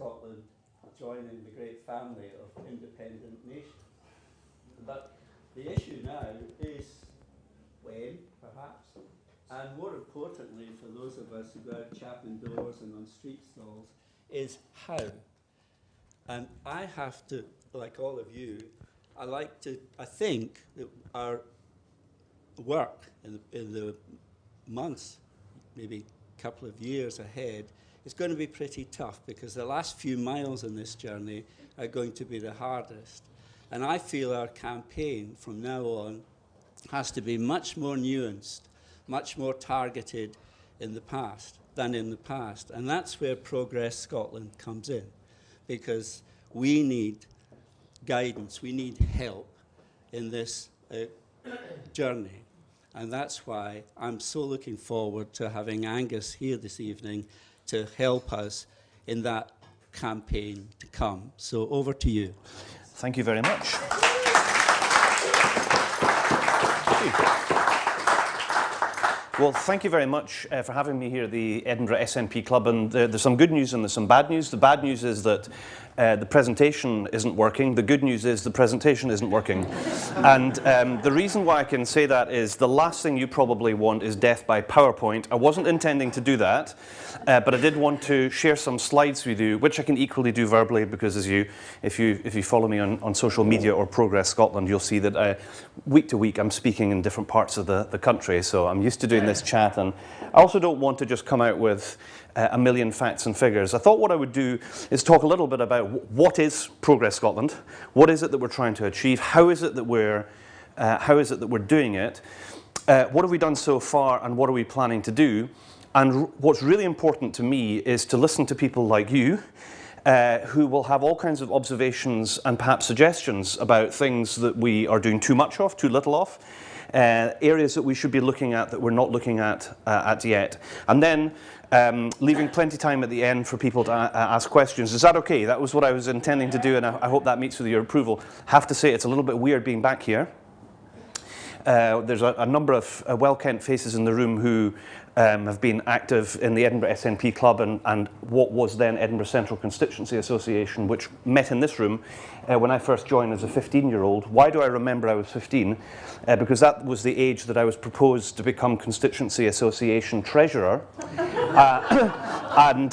Scotland joining the great family of independent nations. But the issue now is when, perhaps, and more importantly for those of us who go out chapping doors and on street stalls, is how. And I have to, like all of you, I think that our work in the months, maybe a couple of years ahead, is going to be pretty tough, because the last few miles on this journey are going to be the hardest. And I feel our campaign from now on has to be much more nuanced, much more targeted in the past than in the past. And that's where Progress Scotland comes in, because we need guidance, we need help in this journey. And that's why I'm so looking forward to having Angus here this evening to help us in that campaign to come. So over to you. Thank you very much. Well, thank you very much for having me here at the Edinburgh SNP Club. And there's some good news and there's some bad news. The bad news is that the presentation isn't working. The good news is the presentation isn't working. And the reason why I can say that is the last thing you probably want is death by PowerPoint. I wasn't intending to do that, but I did want to share some slides with you, which I can equally do verbally, because if you follow me on social media or Progress Scotland, you'll see that week to week I'm speaking in different parts of the country. So I'm used to doing this chat, and I also don't want to just come out with a million facts and figures. I thought what I would do is talk a little bit about what is Progress Scotland, what is it that we're trying to achieve, how is it that we're doing it, what have we done so far, and what are we planning to do. And what's really important to me is to listen to people like you, who will have all kinds of observations and perhaps suggestions about things that we are doing too much of, too little of, areas that we should be looking at that we're not looking at yet. And then leaving plenty of time at the end for people to ask questions. Is that okay? That was what I was intending to do, and I hope that meets with your approval. Have to say, it's a little bit weird being back here. There's a number of well-kent faces in the room who have been active in the Edinburgh SNP Club and what was then Edinburgh Central Constituency Association, which met in this room when I first joined as a 15-year-old. Why do I remember I was 15? Because that was the age that I was proposed to become Constituency Association Treasurer, and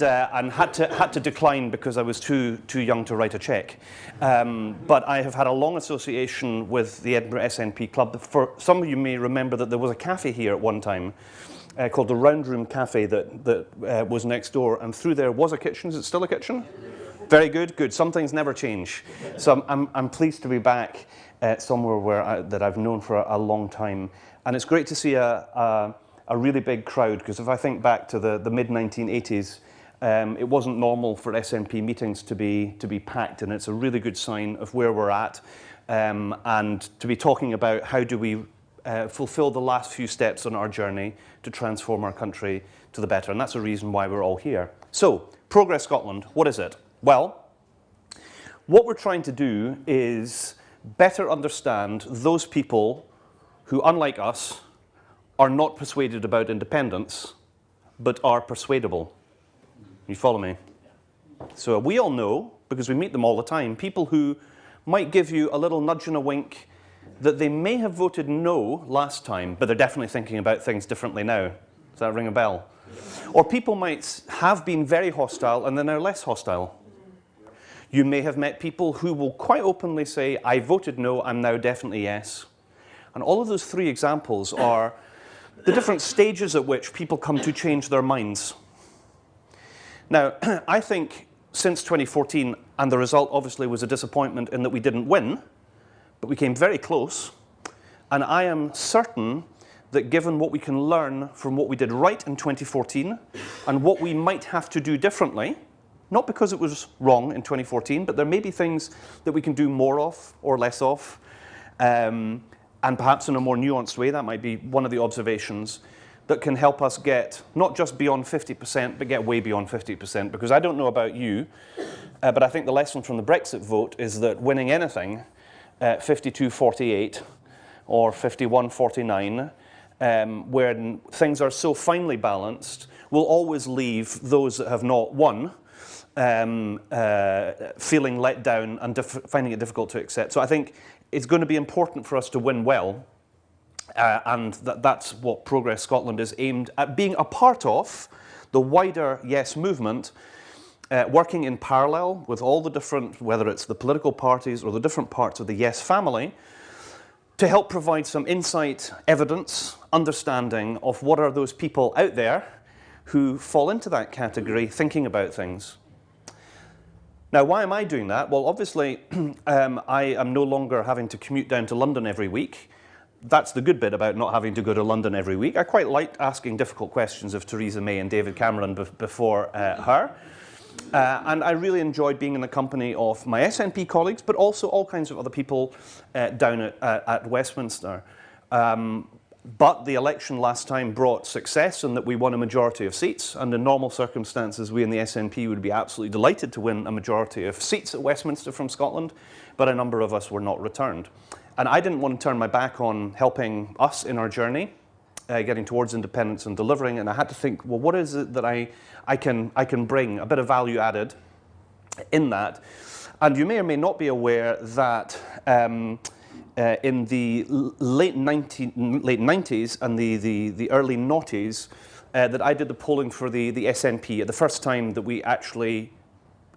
had to decline because I was too young to write a cheque. But I have had a long association with the Edinburgh SNP Club. For some of you may remember that there was a cafe here at one time called the Round Room Cafe that was next door, and through there was a kitchen. Is it still a kitchen? Very good, good. Some things never change. So I'm pleased to be back somewhere that I've known for a long time, and it's great to see a really big crowd, because if I think back to the mid-1980s, it wasn't normal for SNP meetings to be packed, and it's a really good sign of where we're at, and to be talking about how do we fulfill the last few steps on our journey to transform our country to the better, and that's the reason why we're all here. So, Progress Scotland, what is it? Well, what we're trying to do is better understand those people who, unlike us, are not persuaded about independence, but are persuadable. You follow me? So we all know, because we meet them all the time, people who might give you a little nudge and a wink that they may have voted no last time, but they're definitely thinking about things differently now. Does that ring a bell? Or people might have been very hostile and they're now less hostile. You may have met people who will quite openly say, I voted no, I'm now definitely yes. And all of those three examples are the different stages at which people come to change their minds. Now, I think since 2014, and the result obviously was a disappointment in that we didn't win, but we came very close, and I am certain that given what we can learn from what we did right in 2014 and what we might have to do differently, not because it was wrong in 2014, but there may be things that we can do more of or less of, and perhaps in a more nuanced way. That might be one of the observations that can help us get not just beyond 50%, but get way beyond 50%. Because I don't know about you, but I think the lesson from the Brexit vote is that winning anything, 52-48 or 51-49, when things are so finely balanced, will always leave those that have not won feeling let down and finding it difficult to accept. So I think it's going to be important for us to win well, and that's what Progress Scotland is aimed at being a part of, the wider Yes movement, working in parallel with all the different, whether it's the political parties or the different parts of the Yes family, to help provide some insight, evidence, understanding of what are those people out there who fall into that category thinking about things. Now, why am I doing that? Well, obviously, I am no longer having to commute down to London every week. That's the good bit about not having to go to London every week. I quite liked asking difficult questions of Theresa May and David Cameron before her. And I really enjoyed being in the company of my SNP colleagues, but also all kinds of other people down at Westminster. But the election last time brought success in that we won a majority of seats, and in normal circumstances we in the SNP would be absolutely delighted to win a majority of seats at Westminster from Scotland, but a number of us were not returned. And I didn't want to turn my back on helping us in our journey, getting towards independence and delivering, and I had to think, well, what is it that I can bring, a bit of value added in that. And you may or may not be aware that in the late 90s and the early noughties, that I did the polling for the SNP at the first time that we actually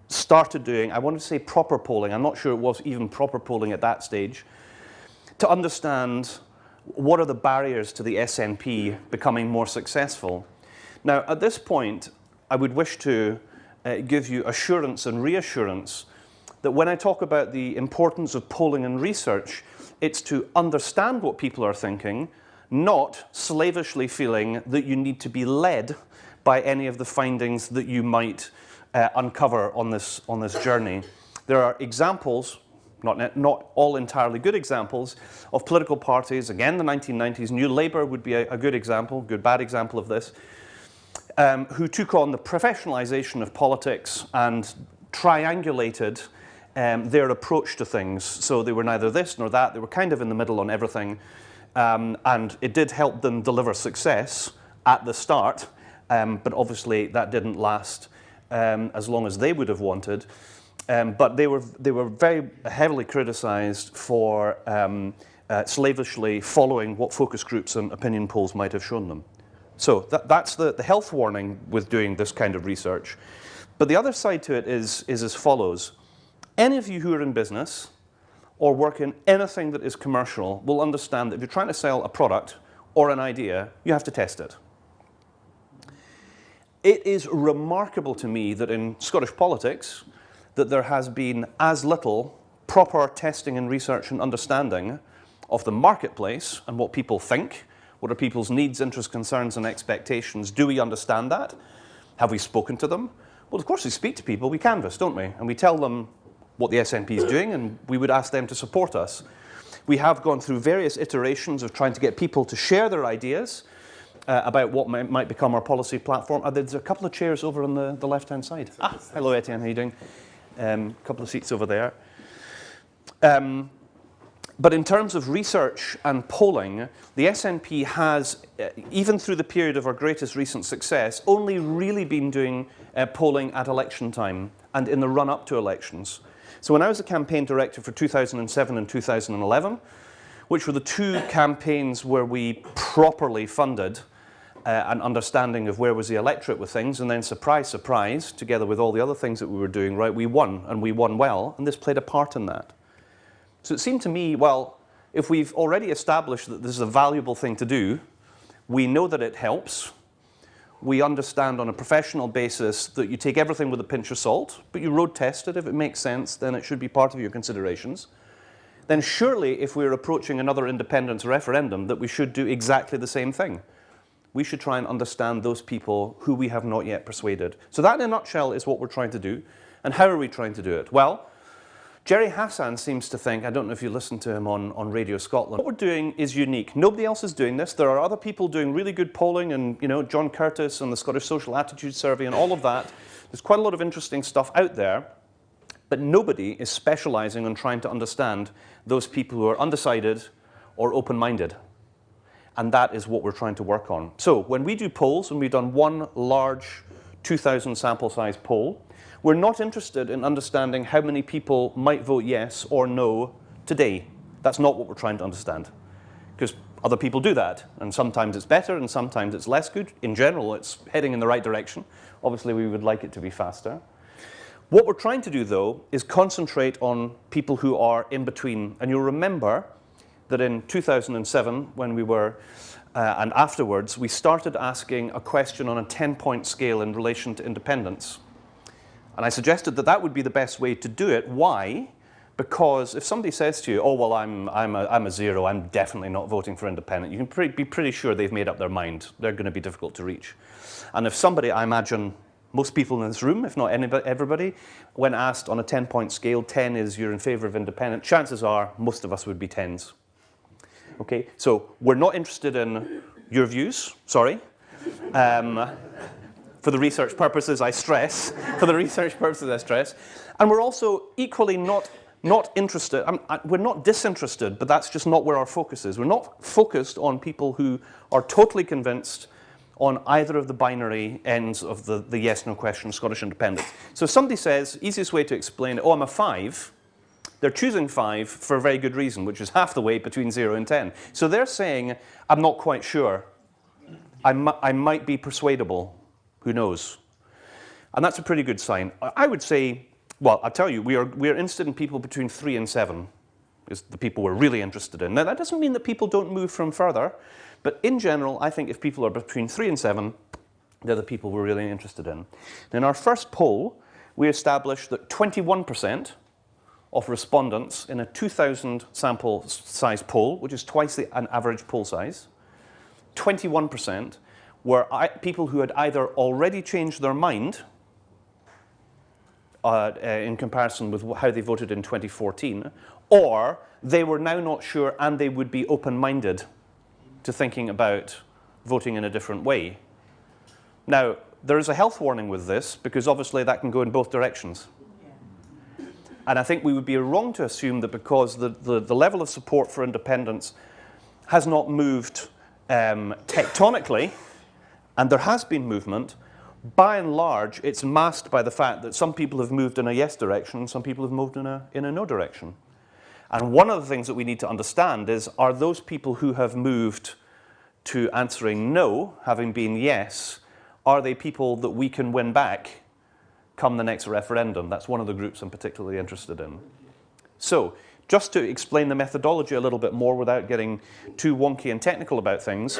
started doing, I want to say proper polling, I'm not sure it was even proper polling at that stage, to understand what are the barriers to the SNP becoming more successful. Now, at this point, I would wish to give you assurance and reassurance that when I talk about the importance of polling and research, it's to understand what people are thinking, not slavishly feeling that you need to be led by any of the findings that you might uncover on this journey. There are examples, not all entirely good examples, of political parties, again the 1990s, New Labour would be a good example, good bad example of this, who took on the professionalisation of politics and triangulated their approach to things. So they were neither this nor that, they were kind of in the middle on everything, and it did help them deliver success at the start, but obviously that didn't last as long as they would have wanted. But they were very heavily criticised for slavishly following what focus groups and opinion polls might have shown them. So that's the health warning with doing this kind of research. But the other side to it is as follows. Any of you who are in business or work in anything that is commercial will understand that if you're trying to sell a product or an idea, you have to test it. It is remarkable to me that in Scottish politics, that there has been as little proper testing and research and understanding of the marketplace and what people think, what are people's needs, interests, concerns and expectations. Do we understand that? Have we spoken to them? Well, of course we speak to people, we canvass, don't we? And we tell them what the SNP is doing and we would ask them to support us. We have gone through various iterations of trying to get people to share their ideas about what might become our policy platform. There's a couple of chairs over on the left-hand side. Hello Etienne, how are you doing? A couple of seats over there. But in terms of research and polling, the SNP has, even through the period of our greatest recent success, only really been doing polling at election time and in the run-up to elections. So when I was a campaign director for 2007 and 2011, which were the two campaigns where we properly funded an understanding of where was the electorate with things, and then surprise, surprise, together with all the other things that we were doing, right, we won, and we won well, and this played a part in that. So it seemed to me, well, if we've already established that this is a valuable thing to do, we know that it helps, we understand on a professional basis that you take everything with a pinch of salt, but you road test it. If it makes sense, then it should be part of your considerations. Then surely, if we're approaching another independence referendum, that we should do exactly the same thing. We should try and understand those people who we have not yet persuaded. So that in a nutshell is what we're trying to do. And how are we trying to do it? Well, Jerry Hassan seems to think, I don't know if you listen to him on Radio Scotland, what we're doing is unique. Nobody else is doing this. There are other people doing really good polling, and John Curtis and the Scottish Social Attitude Survey and all of that. There's quite a lot of interesting stuff out there, but nobody is specialising on trying to understand those people who are undecided or open-minded. And that is what we're trying to work on. So when we do polls, and we've done one large 2,000 sample size poll, We're not interested in understanding how many people might vote yes or no today. That's not what we're trying to understand. Because other people do that, and sometimes it's better and sometimes it's less good. In general, it's heading in the right direction. Obviously, we would like it to be faster. What we're trying to do, though, is concentrate on people who are in between. And you'll remember that in 2007, when we were, and afterwards, we started asking a question on a 10-point scale in relation to independence. And I suggested that that would be the best way to do it. Why? Because if somebody says to you, oh, well, I'm a 0, I'm definitely not voting for independent, you can be pretty sure they've made up their mind. They're going to be difficult to reach. And if somebody, I imagine most people in this room, if not everybody, when asked on a 10-point scale, 10 is you're in favour of independent, chances are most of us would be 10s. Okay, so we're not interested in your views, sorry. For the research purposes, I stress. For the research purposes, I stress. And we're also equally not interested, we're not disinterested, but that's just not where our focus is. We're not focused on people who are totally convinced on either of the binary ends of the yes-no question, Scottish independence. So if somebody says, easiest way to explain it, oh, I'm a 5, they're choosing 5 for a very good reason, which is half the way between 0 and 10. So they're saying, I'm not quite sure. I might be persuadable. Who knows? And that's a pretty good sign. I would say, well, I'll tell you, we are interested in people between 3 and 7, is the people we're really interested in. Now, that doesn't mean that people don't move from further, but in general, I think if people are between 3 and 7, they're the people we're really interested in. In our first poll, we established that 21% of respondents in a 2,000 sample size poll, which is twice an average poll size, 21% were people who had either already changed their mind in comparison with how they voted in 2014, or they were now not sure and they would be open-minded to thinking about voting in a different way. Now, there is a health warning with this, because obviously that can go in both directions. And I think we would be wrong to assume that because the level of support for independence has not moved tectonically, and there has been movement, by and large, it's masked by the fact that some people have moved in a yes direction and some people have moved in a no direction. And one of the things that we need to understand is, are those people who have moved to answering no, having been yes, are they people that we can win back come the next referendum? That's one of the groups I'm particularly interested in. So, just to explain the methodology a little bit more without getting too wonky and technical about things,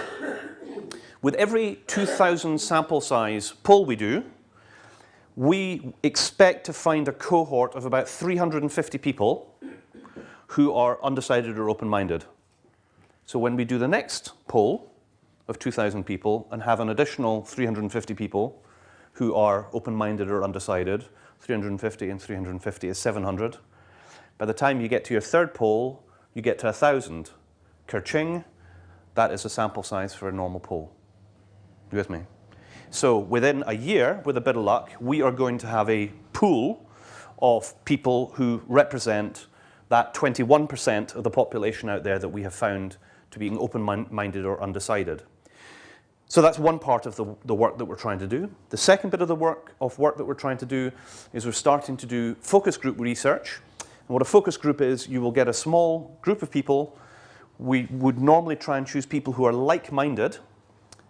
with every 2,000 sample size poll we do, we expect to find a cohort of about 350 people who are undecided or open-minded. So when we do the next poll of 2,000 people and have an additional 350 people who are open-minded or undecided, 350 and 350 is 700. By the time you get to your third poll, you get to 1,000. Kerching, that is a sample size for a normal poll. You with me? So within a year, with a bit of luck, we are going to have a pool of people who represent that 21% of the population out there that we have found to be open-minded or undecided. So that's one part of the work that we're trying to do. The second bit of the work that we're trying to do is we're starting to do focus group research. And what a focus group is, you will get a small group of people. We would normally try and choose people who are like-minded.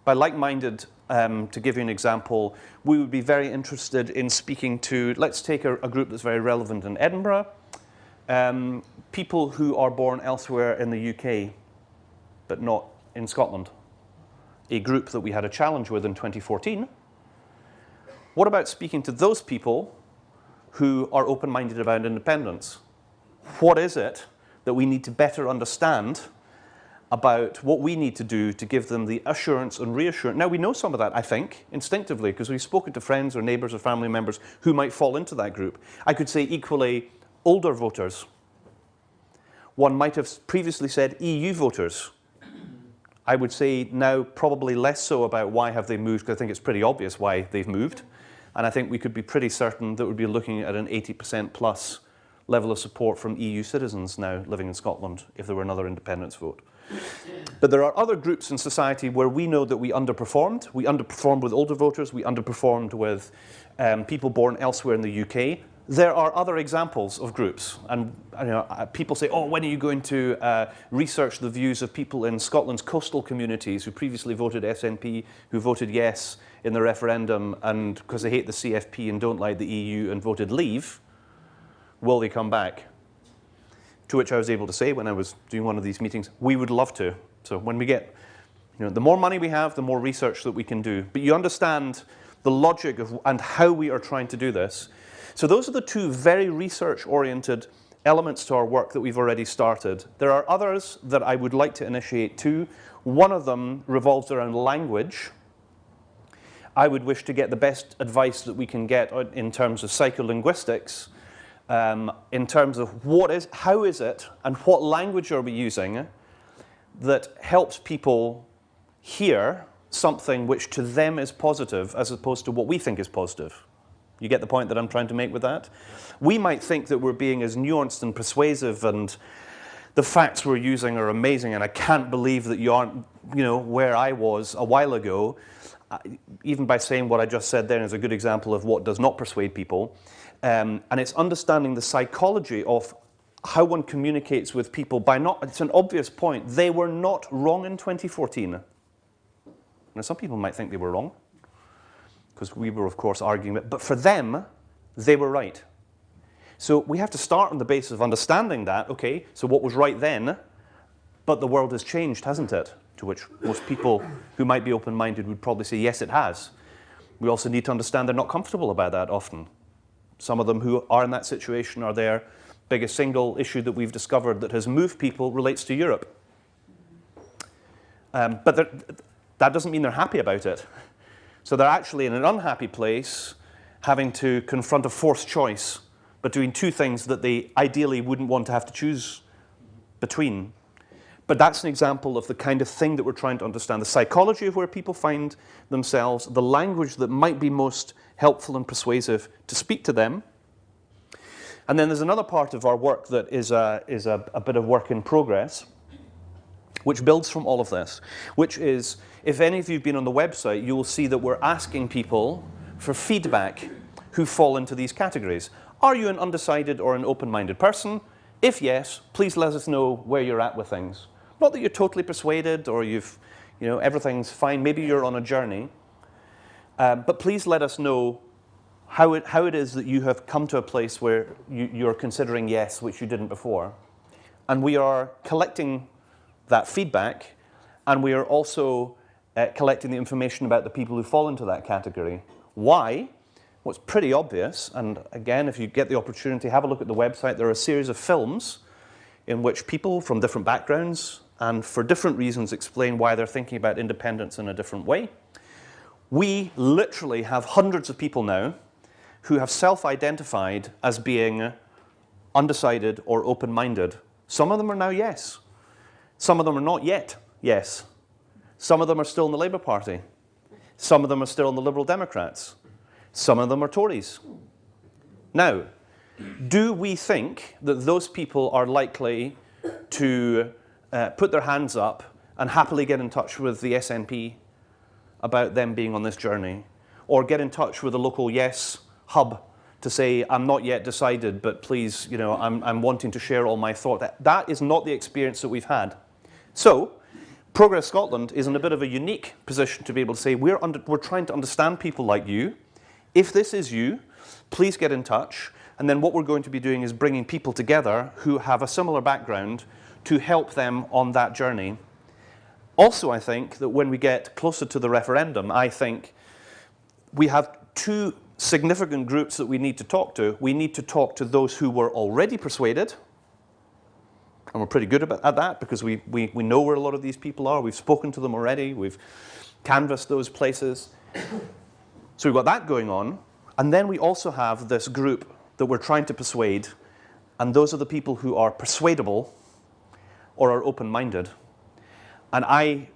By like-minded, to give you an example, we would be very interested in speaking to, let's take a group that's very relevant in Edinburgh, people who are born elsewhere in the UK, but not in Scotland. A group that we had a challenge with in 2014. What about speaking to those people who are open-minded about independence? What is it that we need to better understand about what we need to do to give them the assurance and reassurance? Now, we know some of that, I think, instinctively, because we've spoken to friends or neighbours or family members who might fall into that group. I could say equally older voters. One might have previously said EU voters. I would say now probably less so about why have they moved, because I think it's pretty obvious why they've moved. And I think we could be pretty certain that we'd be looking at an 80% plus level of support from EU citizens now living in Scotland if there were another independence vote. But there are other groups in society where we know that we underperformed. We underperformed with older voters, we underperformed with people born elsewhere in the UK. There are other examples of groups, and people say, oh, when are you going to research the views of people in Scotland's coastal communities who previously voted SNP, who voted yes in the referendum, and because they hate the CFP and don't like the EU and voted leave, will they come back? To which I was able to say when I was doing one of these meetings, we would love to. So when we get, the more money we have, the more research that we can do. But you understand the logic of and how we are trying to do this. So those are the two very research-oriented elements to our work that we've already started. There are others that I would like to initiate too. One of them revolves around language. I would wish to get the best advice that we can get in terms of psycholinguistics, in terms of how is it, and what language are we using that helps people hear something which to them is positive as opposed to what we think is positive. You get the point that I'm trying to make with that? We might think that we're being as nuanced and persuasive and the facts we're using are amazing and I can't believe that you aren't, where I was a while ago. Even by saying what I just said there is a good example of what does not persuade people. And it's understanding the psychology of how one communicates with people it's an obvious point, they were not wrong in 2014. Now some people might think they were wrong, because we were of course arguing it, but for them, they were right. So we have to start on the basis of understanding that, okay, so what was right then, but the world has changed, hasn't it? To which most people who might be open-minded would probably say, yes, it has. We also need to understand they're not comfortable about that often. Some of them who are in that situation are their biggest single issue that we've discovered that has moved people relates to Europe. But that doesn't mean they're happy about it. So they're actually in an unhappy place, having to confront a forced choice between two things that they ideally wouldn't want to have to choose between. But that's an example of the kind of thing that we're trying to understand, the psychology of where people find themselves, the language that might be most helpful and persuasive to speak to them. And then there's another part of our work that is a bit of work in progress, which builds from all of this, which is, if any of you have been on the website, you will see that we're asking people for feedback who fall into these categories. Are you an undecided or an open-minded person? If yes, please let us know where you're at with things. Not that you're totally persuaded or everything's fine. Maybe you're on a journey. But please let us know how it is that you have come to a place where you're considering yes, which you didn't before. And we are collecting that feedback, and we are also collecting the information about the people who fall into that category. Why? Well, it's pretty obvious, and again, if you get the opportunity, have a look at the website. There are a series of films in which people from different backgrounds and for different reasons explain why they're thinking about independence in a different way. We literally have hundreds of people now who have self-identified as being undecided or open-minded. Some of them are now yes. Some of them are not yet yes. Some of them are still in the Labour Party. Some of them are still in the Liberal Democrats. Some of them are Tories. Now, do we think that those people are likely to put their hands up and happily get in touch with the SNP about them being on this journey? Or get in touch with a local yes hub to say, I'm not yet decided, but please, I'm wanting to share all my thoughts. That is not the experience that we've had. So, Progress Scotland is in a bit of a unique position to be able to say, we're trying to understand people like you. If this is you, please get in touch. And then what we're going to be doing is bringing people together who have a similar background to help them on that journey. Also, I think that when we get closer to the referendum, I think we have two significant groups that we need to talk to. We need to talk to those who were already persuaded, and we're pretty good at that because we know where a lot of these people are. We've spoken to them already. We've canvassed those places. So we've got that going on. And then we also have this group that we're trying to persuade, and those are the people who are persuadable or are open-minded. And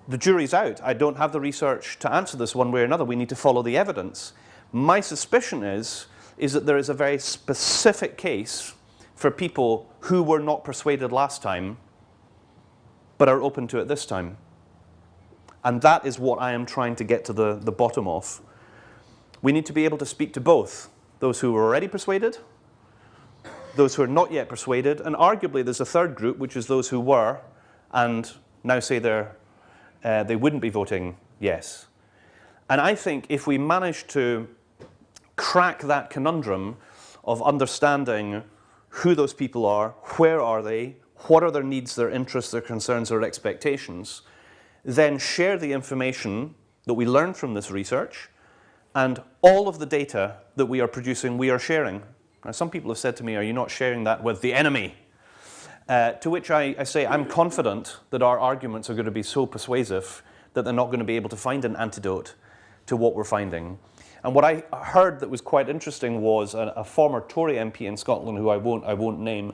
the jury's out. I don't have the research to answer this one way or another. We need to follow the evidence. My suspicion is that there is a very specific case for people who were not persuaded last time, but are open to it this time. And that is what I am trying to get to the bottom of. We need to be able to speak to both those who are already persuaded, those who are not yet persuaded, and arguably there's a third group, which is those who were and now say they wouldn't be voting yes. And I think if we manage to crack that conundrum of understanding who those people are, where are they, what are their needs, their interests, their concerns, their expectations, then share the information that we learned from this research, and all of the data that we are producing, we are sharing. Now, some people have said to me, are you not sharing that with the enemy? To which I say, I'm confident that our arguments are going to be so persuasive that they're not going to be able to find an antidote to what we're finding. And what I heard that was quite interesting was a former Tory MP in Scotland, who I won't name,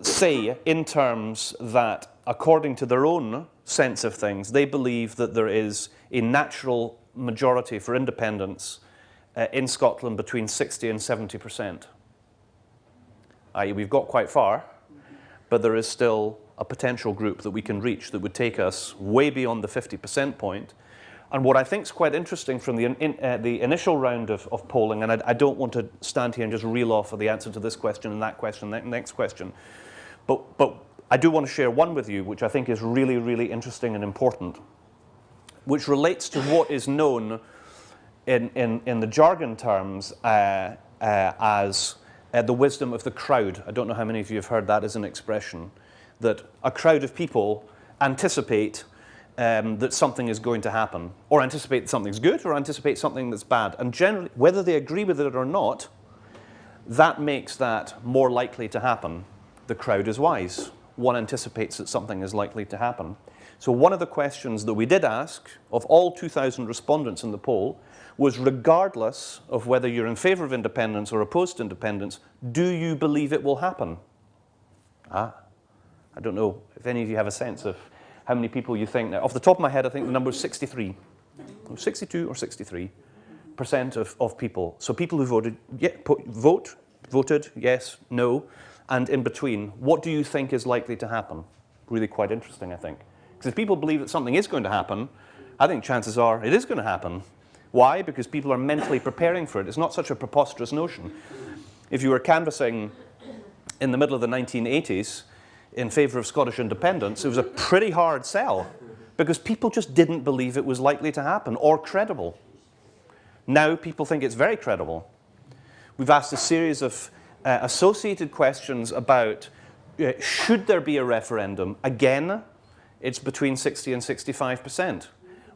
say in terms that, according to their own sense of things, they believe that there is a natural majority for independence in Scotland between 60 and 70%. I.e., we've got quite far, but there is still a potential group that we can reach that would take us way beyond the 50% point. And what I think is quite interesting from the initial round of polling, and I don't want to stand here and just reel off the answer to this question and that question, that next question, but I do want to share one with you, which I think is really, really interesting and important, which relates to what is known in the jargon terms as the wisdom of the crowd. I don't know how many of you have heard that as an expression, that a crowd of people anticipate that something is going to happen, or anticipate that something's good, or anticipate something that's bad. And generally, whether they agree with it or not, that makes that more likely to happen. The crowd is wise. One anticipates that something is likely to happen. So one of the questions that we did ask of all 2,000 respondents in the poll was, regardless of whether you're in favour of independence or opposed to independence, do you believe it will happen? I don't know if any of you have a sense of how many people you think. Now, off the top of my head, I think the number is 63. 62 or 63% of people. So people who voted, voted, yes, no, and in between. What do you think is likely to happen? Really quite interesting, I think. Because if people believe that something is going to happen, I think chances are it is going to happen. Why? Because people are mentally preparing for it. It's not such a preposterous notion. If you were canvassing in the middle of the 1980s in favour of Scottish independence, it was a pretty hard sell because people just didn't believe it was likely to happen or credible. Now people think it's very credible. We've asked a series of associated questions about should there be a referendum? Again, it's between 60 and 65%.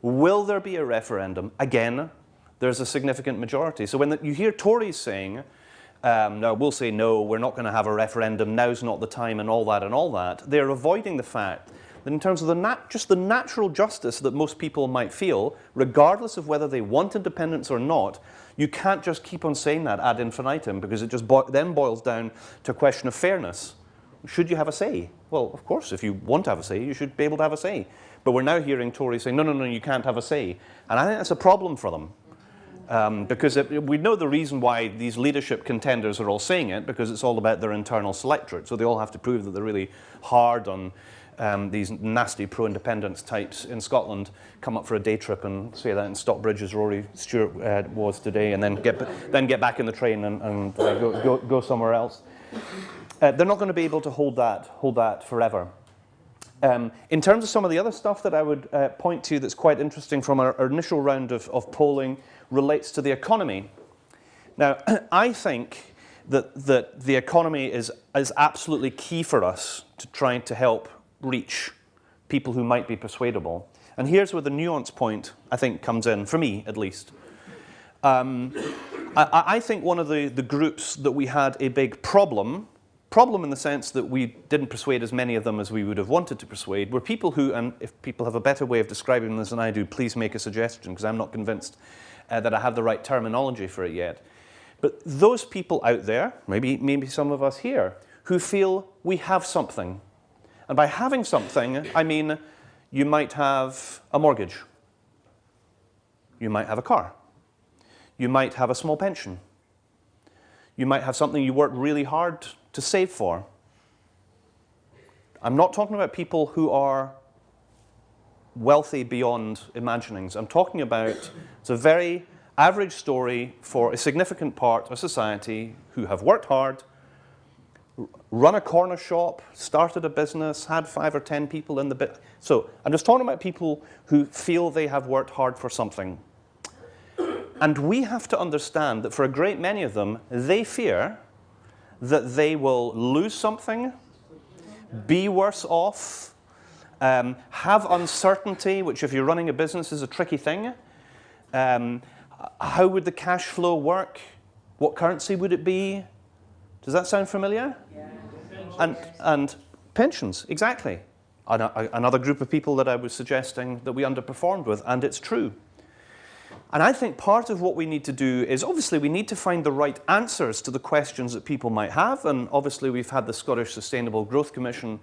Will there be a referendum? Again, there's a significant majority. So when you hear Tories saying, no, we'll say no, we're not going to have a referendum, now's not the time, and all that, they're avoiding the fact that in terms of just the natural justice that most people might feel, regardless of whether they want independence or not, you can't just keep on saying that ad infinitum, because it just then boils down to a question of fairness. Should you have a say? Well, of course, if you want to have a say, you should be able to have a say. But we're now hearing Tories saying, no, you can't have a say. And I think that's a problem for them. Because we know the reason why these leadership contenders are all saying it, because it's all about their internal selectorate. So they all have to prove that they're really hard on these nasty pro-independence types in Scotland, come up for a day trip and say that in Stockbridge, as Rory Stewart was today, and then get back in the train and go somewhere else. They're not going to be able to hold that forever. In terms of some of the other stuff that I would point to that's quite interesting from our initial round of polling relates to the economy. Now, I think that the economy is absolutely key for us to trying to help reach people who might be persuadable. And here's where the nuance point, I think, comes in, for me at least. I think one of the groups that we had a big problem in the sense that we didn't persuade as many of them as we would have wanted to persuade, were people who, and if people have a better way of describing this than I do, please make a suggestion, because I'm not convinced that I have the right terminology for it yet. But those people out there, maybe some of us here, who feel we have something. And by having something, I mean you might have a mortgage. You might have a car. You might have a small pension. You might have something you worked really hard to save for. I'm not talking about people who are wealthy beyond imaginings. I'm talking about, it's a very Average story for a significant part of society who have worked hard, run a corner shop, started a business, had 5 or 10 people in the bit. So I'm just talking about people who feel they have worked hard for something. And we have to understand that for a great many of them, they fear that they will lose something, be worse off, have uncertainty, which if you're running a business is a tricky thing. How would the cash flow work? What currency would it be? Does that sound familiar? Yeah. And pensions, exactly. Another group of people that I was suggesting that we underperformed with, and it's true. And I think part of what we need to do is, obviously, we need to find the right answers to the questions that people might have. And obviously, we've had the Scottish Sustainable Growth Commission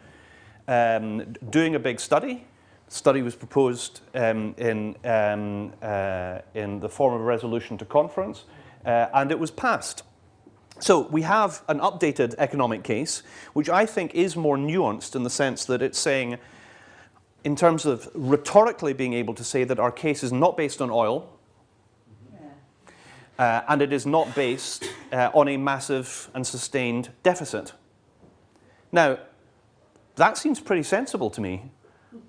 doing a big study. The study was proposed in the form of a resolution to conference, and it was passed. So we have an updated economic case, which I think is more nuanced in the sense that it's saying, in terms of rhetorically being able to say that our case is not based on oil, and it is not based on a massive and sustained deficit. Now, that seems pretty sensible to me,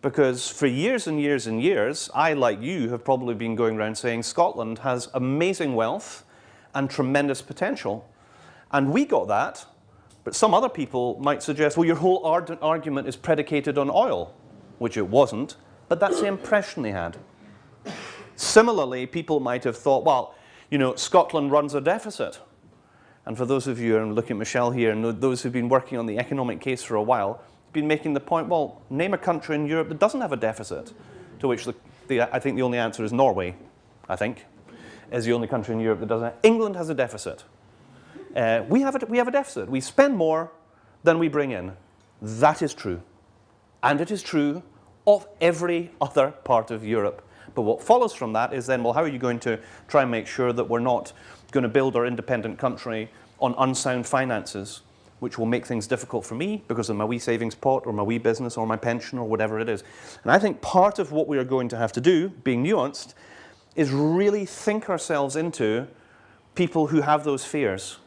because for years and years and years, I, like you, have probably been going around saying Scotland has amazing wealth and tremendous potential. And we got that, but some other people might suggest, well, your whole argument is predicated on oil, which it wasn't, but that's the impression they had. Similarly, people might have thought, well, you know, Scotland runs a deficit. And for those of you, I'm looking at Michelle here, and those who've been working on the economic case for a while, been making the point, well, name a country in Europe that doesn't have a deficit. To which I think the only answer is Norway, I think, is the only country in Europe that doesn't. England has a deficit. We have a deficit. We spend more than we bring in. That is true. And it is true of every other part of Europe. But what follows from that is then, well, how are you going to try and make sure that we're not going to build our independent country on unsound finances, which will make things difficult for me because of my wee savings pot or my wee business or my pension or whatever it is. And I think part of what we are going to have to do, being nuanced, is really think ourselves into people who have those fears.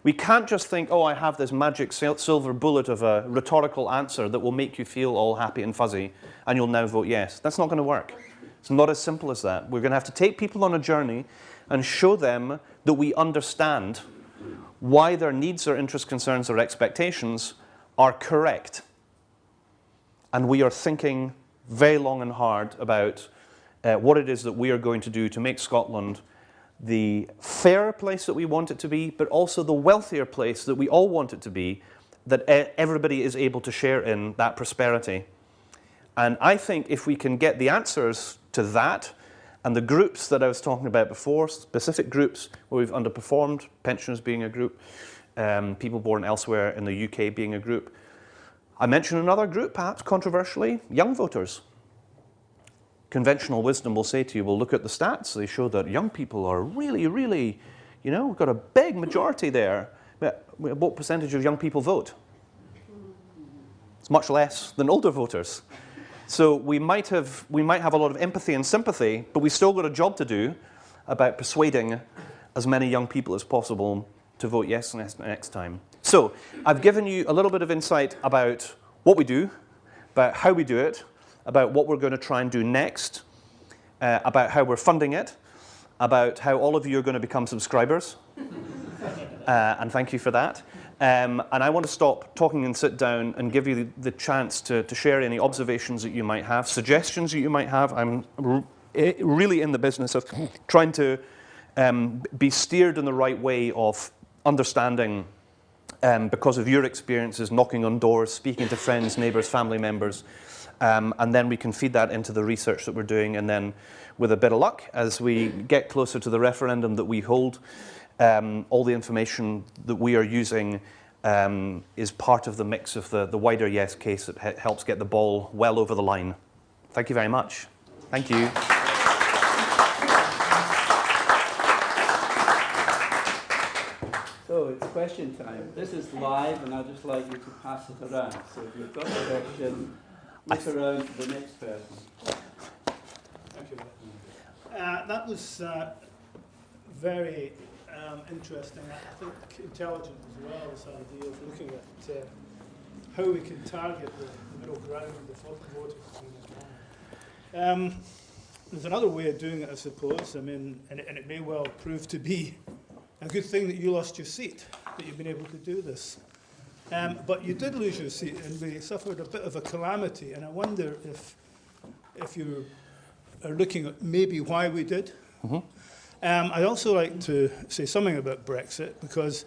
We can't just think, oh, I have this magic silver bullet of a rhetorical answer that will make you feel all happy and fuzzy and you'll now vote yes. That's not going to work. It's not as simple as that. We're going to have to take people on a journey and show them that we understand why their needs or interests, concerns or expectations are correct. And we are thinking very long and hard about what it is that we are going to do to make Scotland the fairer place that we want it to be, but also the wealthier place that we all want it to be, that everybody is able to share in that prosperity. And I think if we can get the answers to that, and the groups that I was talking about before, specific groups where we've underperformed, pensioners being a group, people born elsewhere in the UK being a group. I mentioned another group, perhaps controversially, young voters. Conventional wisdom will say to you, well, look at the stats. They show that young people are really, really, you know, we've got a big majority there. But what percentage of young people vote? It's much less than older voters. So we might have a lot of empathy and sympathy, but we've still got a job to do about persuading as many young people as possible to vote yes next time. So I've given you a little bit of insight about what we do, about how we do it, about what we're going to try and do next, about how we're funding it, about how all of you are going to become subscribers, and thank you for that. And I want to stop talking and sit down and give you the chance to share any observations that you might have, suggestions that you might have. I'm really in the business of trying to be steered in the right way of understanding, because of your experiences, knocking on doors, speaking to friends, neighbours, family members, and then we can feed that into the research that we're doing, and then with a bit of luck, as we get closer to the referendum that we hold, all the information that we are using is part of the mix of the wider yes case that helps get the ball well over the line. Thank you very much. Thank you. So it's question time. This is live, and I'd just like you to pass it around. So if you've got a question, look around to the next person. Thank you. That was very interesting, I think intelligent as well, this idea of looking at how we can target the middle ground, the voters when we can. There's another way of doing it, I suppose. I mean, and it may well prove to be a good thing that you lost your seat, that you've been able to do this. But you did lose your seat, and we suffered a bit of a calamity. And I wonder if you are looking at maybe why we did. Mm-hmm. I'd also like to say something about Brexit, because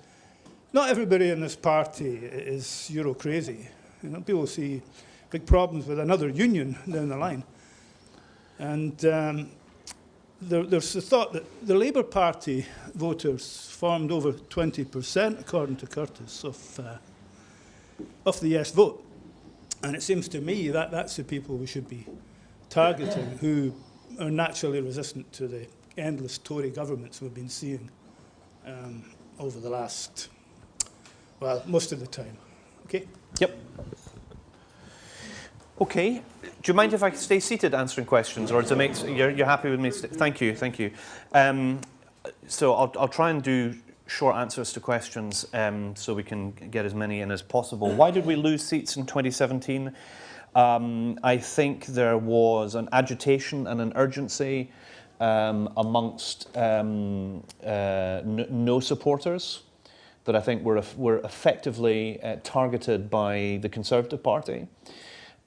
not everybody in this party is Euro crazy. You know, people see big problems with another union down the line. And there's the thought that the Labour Party voters formed over 20%, according to Curtis, of the yes vote. And it seems to me that that's the people we should be targeting, who are naturally resistant to the endless Tory governments we've been seeing over the last, well, most of the time. Okay? Yep. Okay. Do you mind if I stay seated answering questions, or to make you're happy with me? Thank you, thank you. So I'll try and do short answers to questions, so we can get as many in as possible. Why did we lose seats in 2017? I think there was an agitation and an urgency amongst no supporters that I think were effectively targeted by the Conservative Party.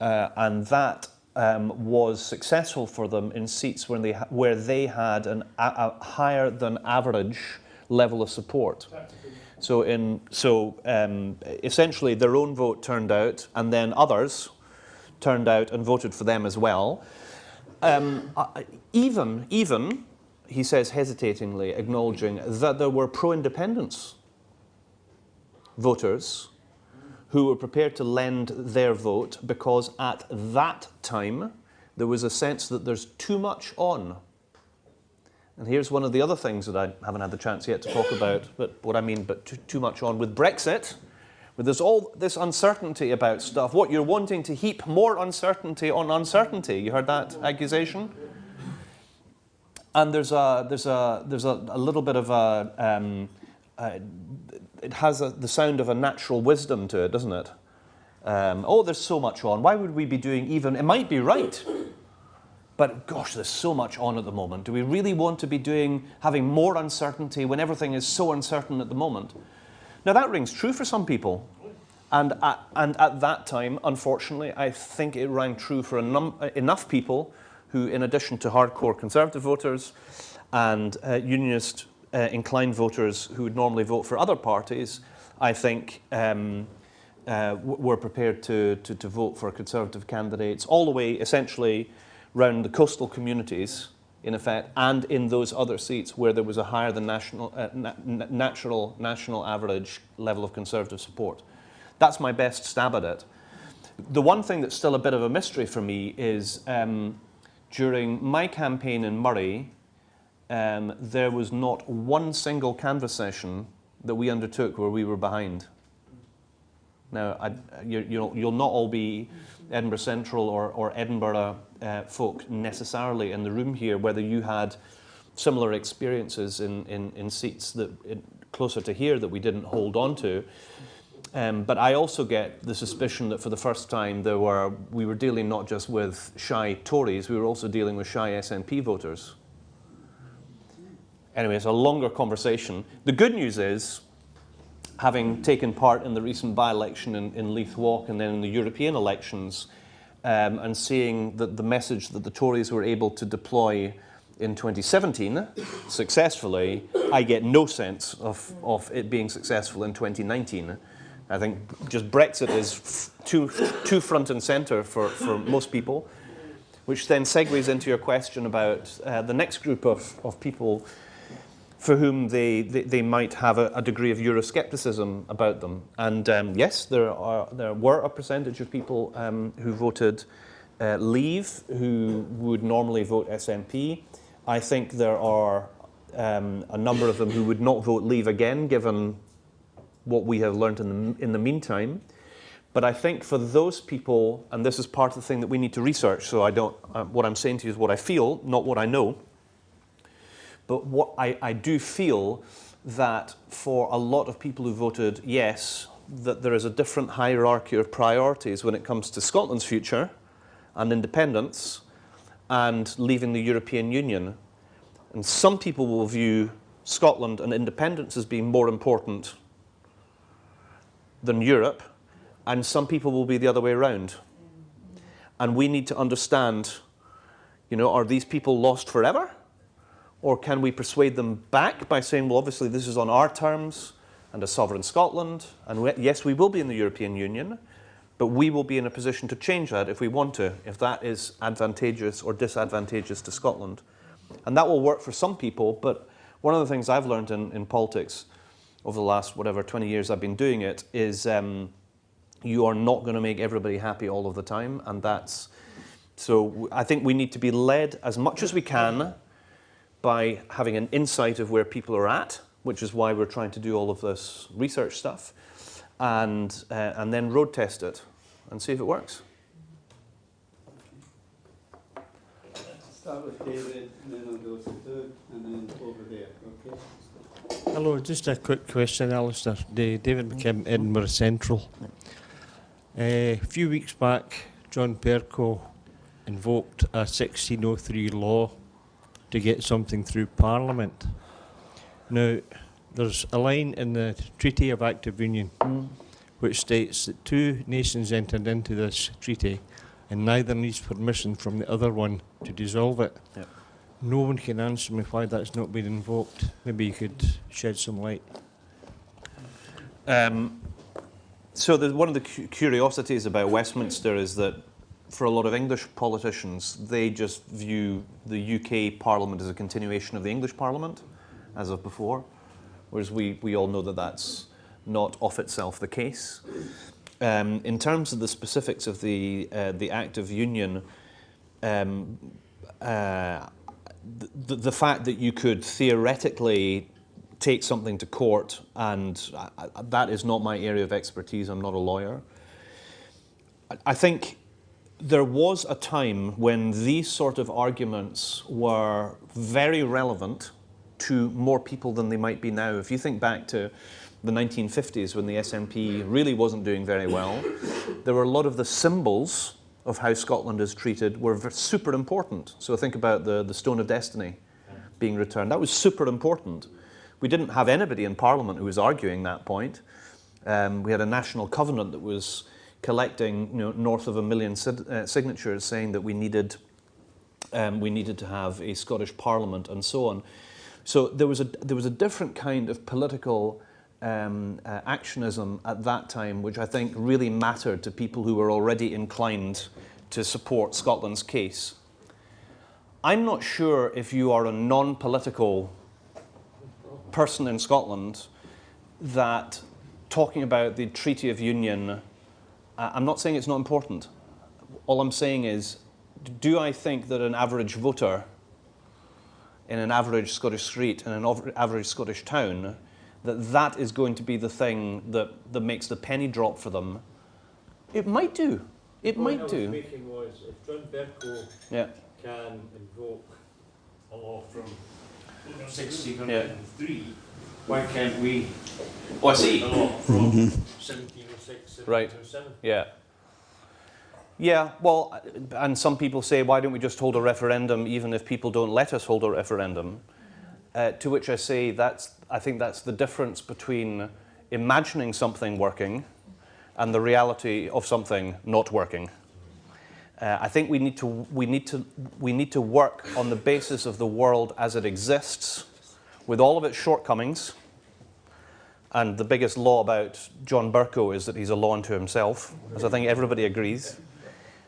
And that was successful for them in seats where they had a higher than average level of support. So essentially their own vote turned out, and then others turned out and voted for them as well. Even he says hesitatingly, acknowledging that there were pro-independence voters who were prepared to lend their vote because at that time there was a sense that there's too much on. And here's one of the other things that I haven't had the chance yet to talk about, but what I mean, but too much on with Brexit, where there's all this uncertainty about stuff. What you're wanting to heap more uncertainty on uncertainty. You heard that accusation? And there's a little bit of it has the sound of a natural wisdom to it, doesn't it? Oh, there's so much on. Why would we be doing even? It might be right, but gosh, there's so much on at the moment. Do we really want to be having more uncertainty when everything is so uncertain at the moment? Now that rings true for some people, and at that time, unfortunately, I think it rang true for enough people who, in addition to hardcore Conservative voters and unionist inclined voters who would normally vote for other parties, I think were prepared to vote for Conservative candidates all the way, essentially, round the coastal communities, in effect, and in those other seats where there was a higher than national average level of Conservative support. That's my best stab at it. The one thing that's still a bit of a mystery for me is during my campaign in Murray, there was not one single canvass session that we undertook where we were behind. Now, you'll not all be Edinburgh Central or Edinburgh folk necessarily in the room here, whether you had similar experiences in seats closer to here that we didn't hold on to. But I also get the suspicion that for the first time we were dealing not just with shy Tories, we were also dealing with shy SNP voters. Anyway, it's a longer conversation. The good news is, having taken part in the recent by-election in Leith Walk and then in the European elections, and seeing the message that the Tories were able to deploy in 2017 successfully, I get no sense of it being successful in 2019. I think just Brexit is too front and centre for most people, which then segues into your question about the next group of people for whom they might have a degree of Euroscepticism about them. And yes, there were a percentage of people who voted Leave, who would normally vote SNP. I think there are a number of them who would not vote Leave again, given what we have learned in the meantime. But I think for those people, and this is part of the thing that we need to research, so what I'm saying to you is what I feel, not what I know. But what I do feel that for a lot of people who voted yes, that there is a different hierarchy of priorities when it comes to Scotland's future and independence and leaving the European Union. And some people will view Scotland and independence as being more important than Europe, and some people will be the other way around. And we need to understand, you know, are these people lost forever? Or can we persuade them back by saying, well, obviously this is on our terms and a sovereign Scotland, and yes, we will be in the European Union, but we will be in a position to change that if we want to, if that is advantageous or disadvantageous to Scotland. And that will work for some people, but one of the things I've learned in politics over the last, 20 years I've been doing it, is you are not going to make everybody happy all of the time, and so I think we need to be led as much as we can by having an insight of where people are at, which is why we're trying to do all of this research stuff, and then road test it and see if it works. Start with David, and then I'll go to Doug, and then over there, okay? Hello, just a quick question, Alistair. David McKim, Edinburgh Central. A few weeks back, John Bercow invoked a 1603 law to get something through Parliament. Now, there's a line in the Treaty of Active Union which states that two nations entered into this treaty and neither needs permission from the other one to dissolve it. Yep. No one can answer me why that's not been invoked. Maybe you could shed some light. So one of the curiosities about Westminster is that for a lot of English politicians, they just view the UK Parliament as a continuation of the English Parliament, as of before, whereas we all know that that's not of itself the case. In terms of the specifics of the Act of Union, the fact that you could theoretically take something to court, and that is not my area of expertise, I'm not a lawyer. I think there was a time when these sort of arguments were very relevant to more people than they might be now. If you think back to the 1950s when the SNP really wasn't doing very well, there were a lot of the symbols of how Scotland is treated were super important. So think about the Stone of Destiny being returned. That was super important. We didn't have anybody in Parliament who was arguing that point. We had a national covenant that was collecting, north of 1 million signatures, saying that we needed to have a Scottish Parliament and so on. So there was a different kind of political actionism at that time, which I think really mattered to people who were already inclined to support Scotland's case. I'm not sure if you are a non-political person in Scotland that talking about the Treaty of Union, I'm not saying it's not important. All I'm saying is, do I think that an average voter in an average Scottish street, in an average Scottish town, that is going to be the thing that makes the penny drop for them? It might do. It might do. The point I was making was, if John Bercow can invoke a law from 1603, why can't we? Oh, I see. A law from 1706, 1707? Right. Yeah. Yeah, well, and some people say, why don't we just hold a referendum even if people don't let us hold a referendum? To which I say, I think that's the difference between imagining something working and the reality of something not working. I think we need to work on the basis of the world as it exists, with all of its shortcomings. And the biggest law about John Bercow is that he's a law unto himself, as I think everybody agrees.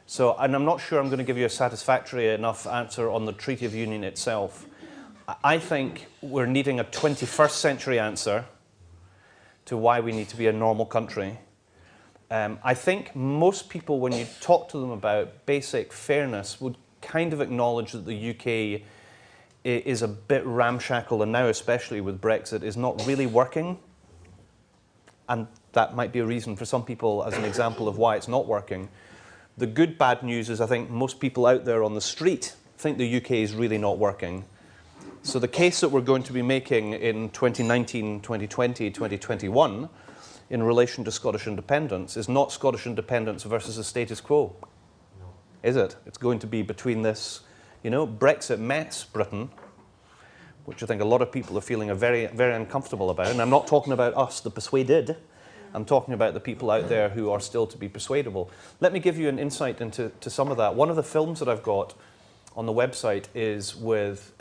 So, and I'm not sure I'm going to give you a satisfactory enough answer on the Treaty of Union itself. I think we're needing a 21st century answer to why we need to be a normal country. I think most people, when you talk to them about basic fairness, would kind of acknowledge that the UK is a bit ramshackle, and now especially with Brexit, is not really working. And that might be a reason for some people as an example of why it's not working. The good bad news is I think most people out there on the street think the UK is really not working. So the case that we're going to be making in 2019, 2020, 2021 in relation to Scottish independence is not Scottish independence versus the status quo, is it? It's going to be between this, Brexit mess, Britain, which I think a lot of people are feeling are very, very uncomfortable about. And I'm not talking about us, the persuaded. I'm talking about the people out there who are still to be persuadable. Let me give you an insight into some of that. One of the films that I've got on the website is with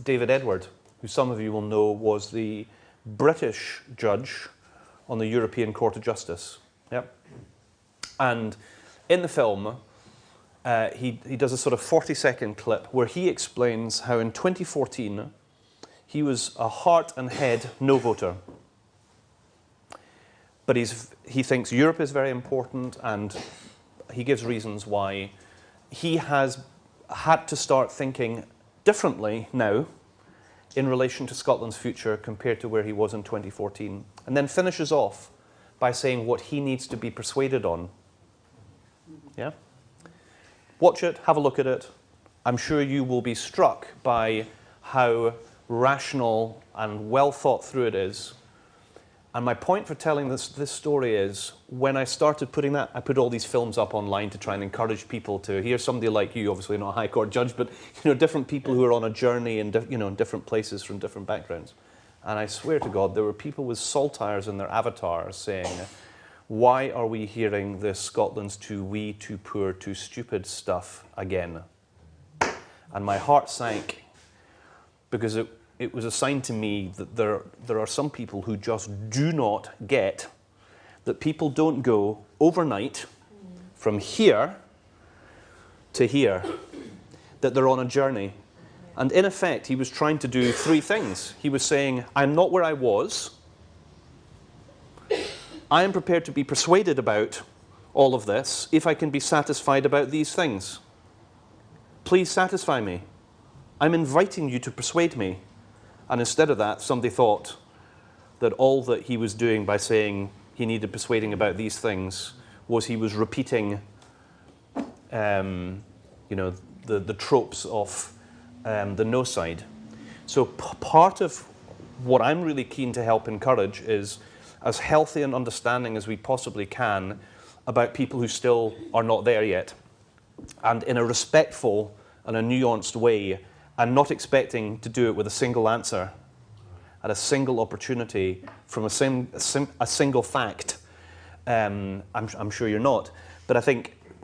David Edward, who some of you will know was the British judge on the European Court of Justice. Yep. And in the film, he does a sort of 40-second clip where he explains how in 2014 he was a heart and head no voter. But he thinks Europe is very important, and he gives reasons why. He has had to start thinking differently now in relation to Scotland's future compared to where he was in 2014. And then finishes off by saying what he needs to be persuaded on. Yeah? Watch it, have a look at it. I'm sure you will be struck by how rational and well thought through it is. And my point for telling this story is, when I started putting that, I put all these films up online to try and encourage people to hear somebody like you, obviously not a High Court judge, but different people who are on a journey in different places from different backgrounds. And I swear to God, there were people with saltires in their avatars saying, why are we hearing this Scotland's too wee, too poor, too stupid stuff again? And my heart sank, because it was a sign to me that there are some people who just do not get that people don't go overnight from here to here, that they're on a journey. And in effect, he was trying to do three things. He was saying, I'm not where I was. I am prepared to be persuaded about all of this if I can be satisfied about these things. Please satisfy me. I'm inviting you to persuade me. And instead of that, somebody thought that all that he was doing by saying he needed persuading about these things was he was repeating, the tropes of the no side. So part of what I'm really keen to help encourage is as healthy and understanding as we possibly can about people who still are not there yet, and in a respectful and a nuanced way, and not expecting to do it with a single answer at a single opportunity from a single fact. I'm sure you're not, but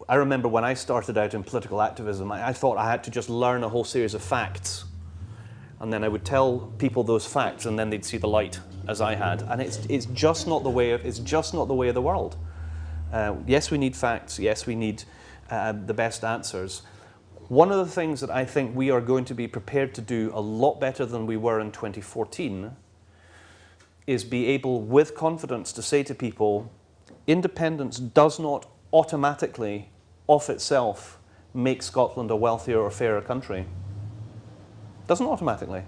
I remember when I started out in political activism, I thought I had to just learn a whole series of facts, and then I would tell people those facts, and then they'd see the light as I had. And it's just not the way of the world. Yes, we need facts. Yes, we need the best answers. One of the things that I think we are going to be prepared to do a lot better than we were in 2014 is be able, with confidence, to say to people, independence does not automatically, of itself, make Scotland a wealthier or fairer country. Doesn't automatically.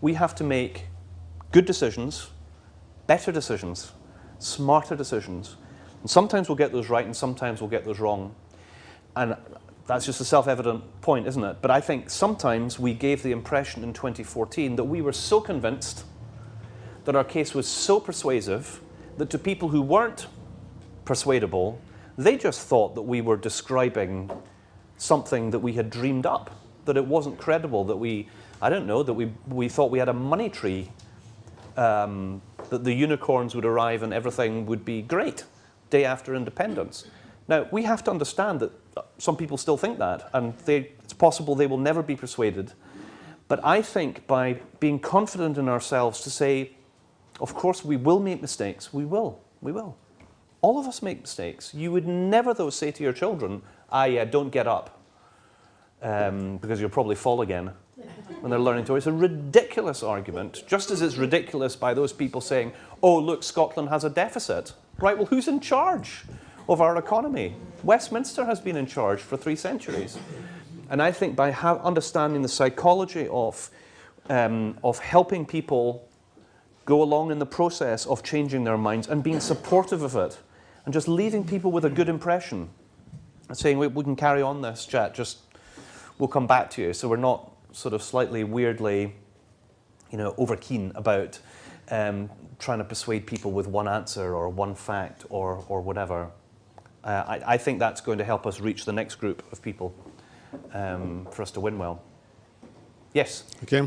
We have to make good decisions, better decisions, smarter decisions. And sometimes we'll get those right and sometimes we'll get those wrong. And that's just a self-evident point, isn't it? But I think sometimes we gave the impression in 2014 that we were so convinced that our case was so persuasive that to people who weren't persuadable, they just thought that we were describing something that we had dreamed up, that it wasn't credible, that we thought we had a money tree, that the unicorns would arrive and everything would be great day after independence. Now, we have to understand that some people still think that, and it's possible they will never be persuaded. But I think by being confident in ourselves to say, of course we will make mistakes, we will. All of us make mistakes. You would never, though, say to your children, don't get up, because you'll probably fall again when they're learning to. It's a ridiculous argument, just as it's ridiculous by those people saying, oh, look, Scotland has a deficit. Right, well, who's in charge of our economy? Westminster has been in charge for 3 centuries. And I think by understanding the psychology of helping people go along in the process of changing their minds and being supportive of it, and just leaving people with a good impression, and saying, we can carry on this chat, just we'll come back to you. So we're not sort of slightly weirdly, over keen about trying to persuade people with one answer or one fact or whatever. I think that's going to help us reach the next group of people for us to win well. Yes? Okay.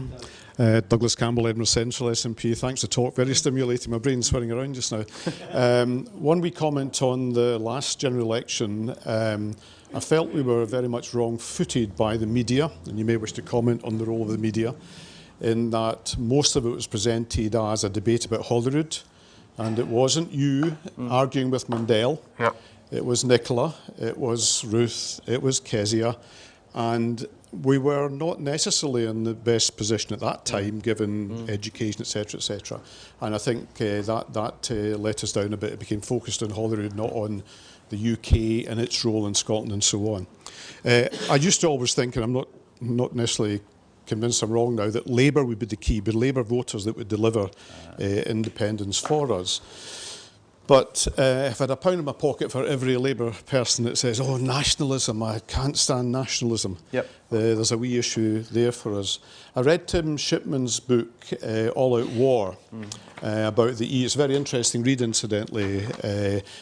Douglas Campbell, Edinburgh Central, SNP. Thanks for the talk. Very stimulating. My brain's swirling around just now. One wee comment on the last general election. I felt we were very much wrong-footed by the media, and you may wish to comment on the role of the media, in that most of it was presented as a debate about Holyrood, and it wasn't you arguing with Mundell. Yep. It was Nicola, it was Ruth, it was Kezia, and we were not necessarily in the best position at that time, given education, etc., etc. And I think that let us down a bit. It became focused on Holyrood, not on the UK and its role in Scotland and so on. I used to always think, and I'm not necessarily convinced I'm wrong now, that Labour would be the key, but Labour voters that would deliver independence for us. But if I had £1 in my pocket for every Labour person that says, oh, nationalism, I can't stand nationalism, Yep. There's a wee issue there for us. I read Tim Shipman's book, All Out War, about the E. It's a very interesting read, incidentally,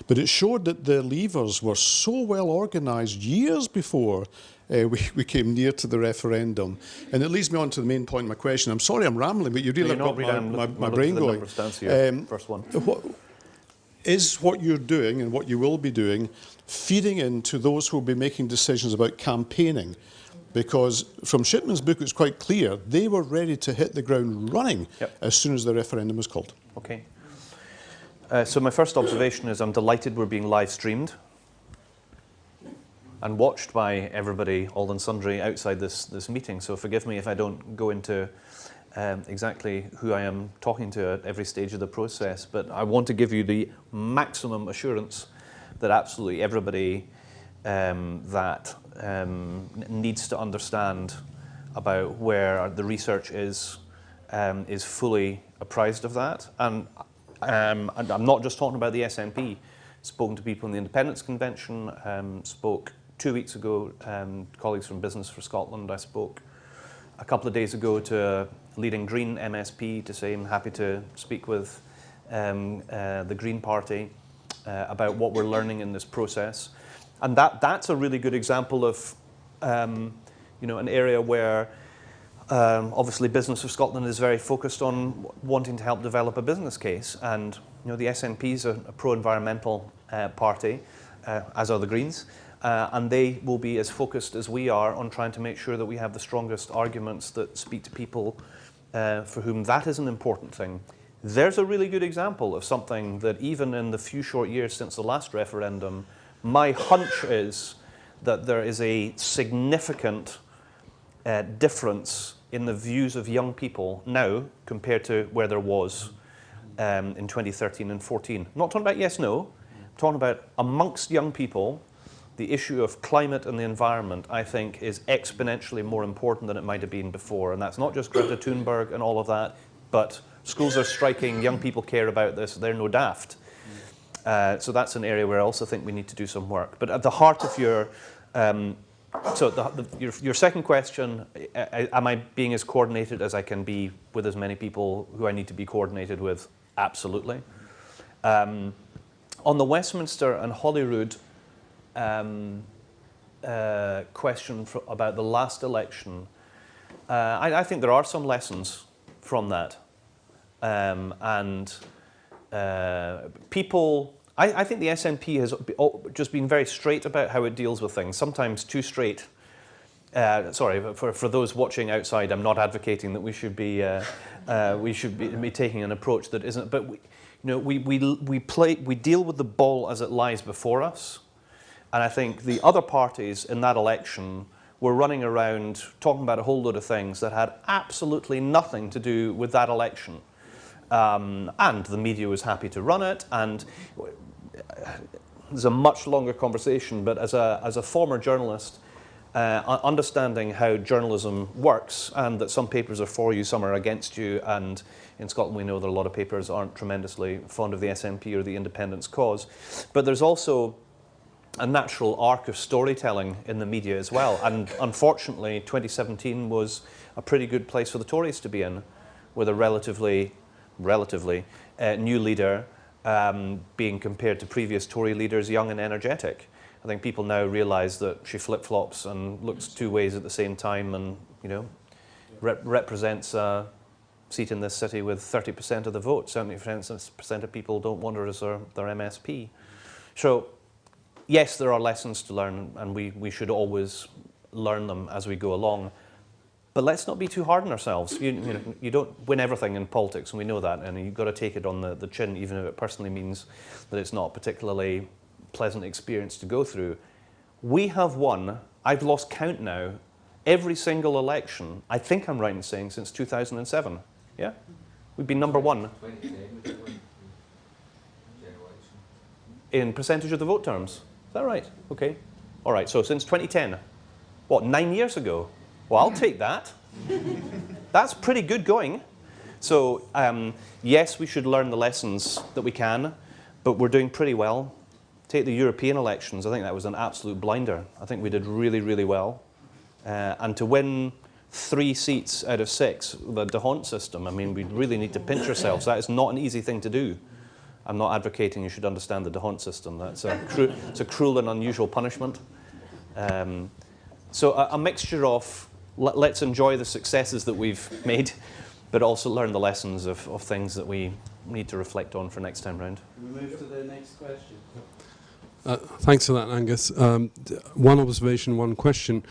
but it showed that the Leavers were so well organised years before we came near to the referendum. And it leads me on to the main point of my question. I'm sorry I'm rambling, but you really got my brain going. First one. Is what you're doing and what you will be doing feeding into those who will be making decisions about campaigning? Because from Shipman's book, it's quite clear they were ready to hit the ground running as soon as the referendum was called. Okay. So my first observation is I'm delighted we're being live streamed and watched by everybody, all and sundry, outside this meeting. So forgive me if I don't go into exactly who I am talking to at every stage of the process, but I want to give you the maximum assurance that absolutely everybody that needs to understand about where the research is fully apprised of that. And I'm not just talking about the SNP. Spoken to people in the Independence Convention, spoke 2 weeks ago, colleagues from Business for Scotland. I spoke a couple of days ago to a leading Green MSP to say I'm happy to speak with the Green Party about what we're learning in this process. And that's a really good example of an area where obviously Business for Scotland is very focused on wanting to help develop a business case. And the SNP is a pro-environmental party, as are the Greens. And they will be as focused as we are on trying to make sure that we have the strongest arguments that speak to people for whom that is an important thing. There's a really good example of something that even in the few short years since the last referendum, my hunch is that there is a significant difference in the views of young people now compared to where there was in 2013 and 14. I'm not talking about yes, no. I'm talking about amongst young people, the issue of climate and the environment, I think, is exponentially more important than it might have been before. And that's not just Greta Thunberg and all of that, but schools are striking, young people care about this, they're no daft. So that's an area where I also think we need to do some work. But at the heart of your, your second question, am I being as coordinated as I can be with as many people who I need to be coordinated with? Absolutely. On the Westminster and Holyrood question about the last election, I think there are some lessons from that. People, I think the SNP has just been very straight about how it deals with things, sometimes too straight. Sorry, for those watching outside, I'm not advocating that we should be taking an approach that isn't, but we deal with the ball as it lies before us. And I think the other parties in that election were running around talking about a whole load of things that had absolutely nothing to do with that election. And the media was happy to run it, and there's a much longer conversation, but as a former journalist, understanding how journalism works and that some papers are for you, some are against you, and in Scotland we know that a lot of papers aren't tremendously fond of the SNP or the independence cause. But there's also natural arc of storytelling in the media as well. And unfortunately, 2017 was a pretty good place for the Tories to be in, with a relatively new leader being compared to previous Tory leaders, young and energetic. I think people now realise that she flip-flops and looks two ways at the same time, and represents a seat in this city with 30% of the vote. 70% of people don't want her as their MSP. So, yes, there are lessons to learn, and we should always learn them as we go along. But let's not be too hard on ourselves. You don't win everything in politics, and we know that, and you've got to take it on the chin, even if it personally means that it's not a particularly pleasant experience to go through. We have won, I've lost count now, every single election, I think I'm right in saying, since 2007. Yeah? We've been number one. In percentage of the vote terms. Is that right? Okay. All right, so since 2010. What, 9 years ago? Well, I'll take that. That's pretty good going. So, yes, we should learn the lessons that we can, but we're doing pretty well. Take the European elections, I think that was an absolute blinder. I think we did really, really well. And to win 3 seats out of 6, the D'Hondt system, I mean, we really need to pinch ourselves. That is not an easy thing to do. I'm not advocating you should understand the D'Hondt system. That's it's a cruel and unusual punishment. So a mixture of let's enjoy the successes that we've made, but also learn the lessons of things that we need to reflect on for next time round. Can we move to the next question? Thanks for that, Angus. One observation, one question.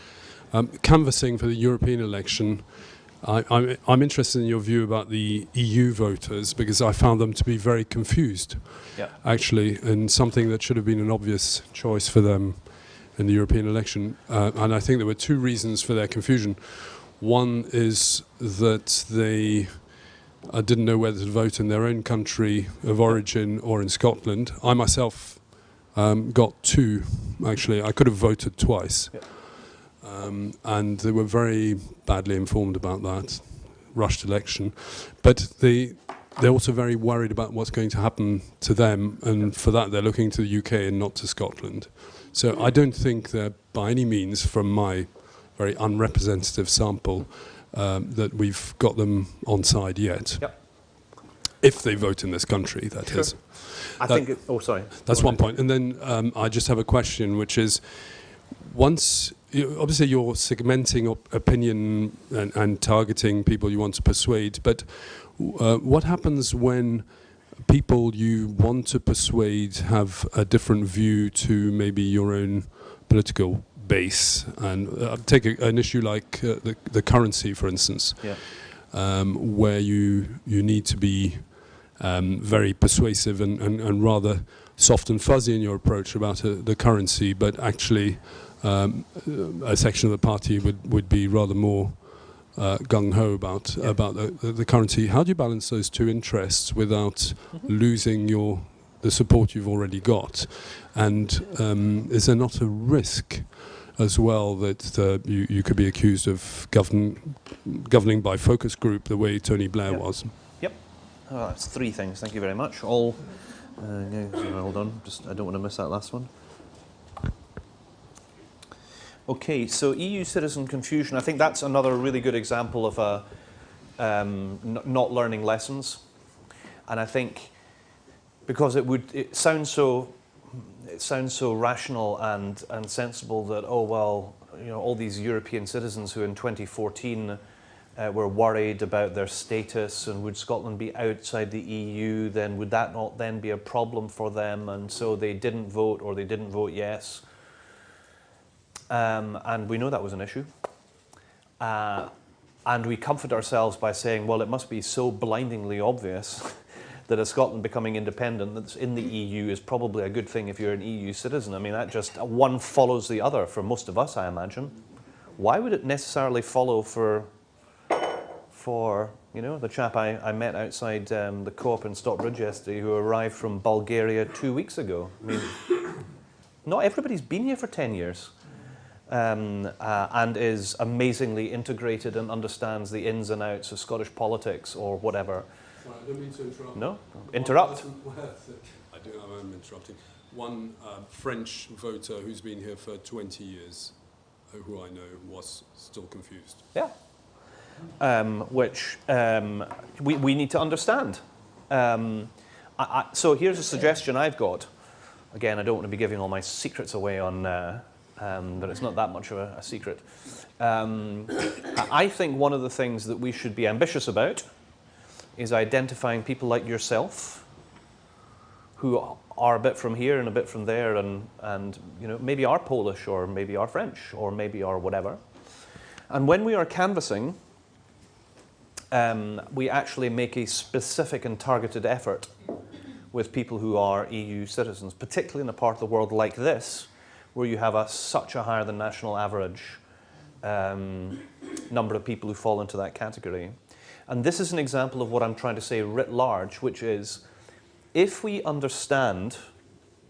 Canvassing for the European election, I'm interested in your view about the EU voters, because I found them to be very confused, actually, and something that should have been an obvious choice for them in the European election. And I think there were 2 reasons for their confusion. One is that they didn't know whether to vote in their own country of origin or in Scotland. I myself got 2, actually. I could have voted twice. And they were very badly informed about that, rushed election. But they're also very worried about what's going to happen to them, and for that they're looking to the UK and not to Scotland. So I don't think they're by any means, from my very unrepresentative sample, that we've got them on side yet. Yep. If they vote in this country, that is. I think oh, sorry. That's one point. And then I just have a question, which is, once, obviously you're segmenting opinion and targeting people you want to persuade, but what happens when people you want to persuade have a different view to maybe your own political base? And take an issue like the currency, for instance, where you need to be very persuasive and rather soft and fuzzy in your approach about the currency, but actually a section of the party would be rather more gung-ho about the currency. How do you balance those 2 interests without losing the support you've already got? And is there not a risk as well that you could be accused of governing by focus group the way Tony Blair was? Yep. Oh, that's 3 things. Thank you very much. All. Hold on. I don't want to miss that last one. Okay, so EU citizen confusion. I think that's another really good example of not learning lessons, and I think because it sounds so rational and sensible that, oh well, all these European citizens who in 2014 were worried about their status, and would Scotland be outside the EU, then would that not then be a problem for them, and so they didn't vote, or they didn't vote yes. And we know that was an issue. And we comfort ourselves by saying, well, it must be so blindingly obvious that a Scotland becoming independent that's in the EU is probably a good thing if you're an EU citizen. I mean, that just one follows the other for most of us, I imagine. Why would it necessarily follow for the chap I met outside the Co-op in Stockbridge yesterday, who arrived from Bulgaria 2 weeks ago? I mean, not everybody's been here for 10 years. And is amazingly integrated and understands the ins and outs of Scottish politics or whatever. Sorry, I don't mean to interrupt. No? Interrupt. I do, I'm interrupting. one French voter who's been here for 20 years, who I know was still confused. Yeah. Which we need to understand. So here's a suggestion I've got. Again, I don't want to be giving all my secrets away on, but it's not that much of a secret. I think one of the things that we should be ambitious about is identifying people like yourself who are a bit from here and a bit from there, and you know, maybe are Polish or maybe are French or maybe are whatever. And when we are canvassing, we actually make a specific and targeted effort with people who are EU citizens, particularly in a part of the world like this, where you have such a higher than national average number of people who fall into that category. And this is an example of what I'm trying to say writ large, which is, if we understand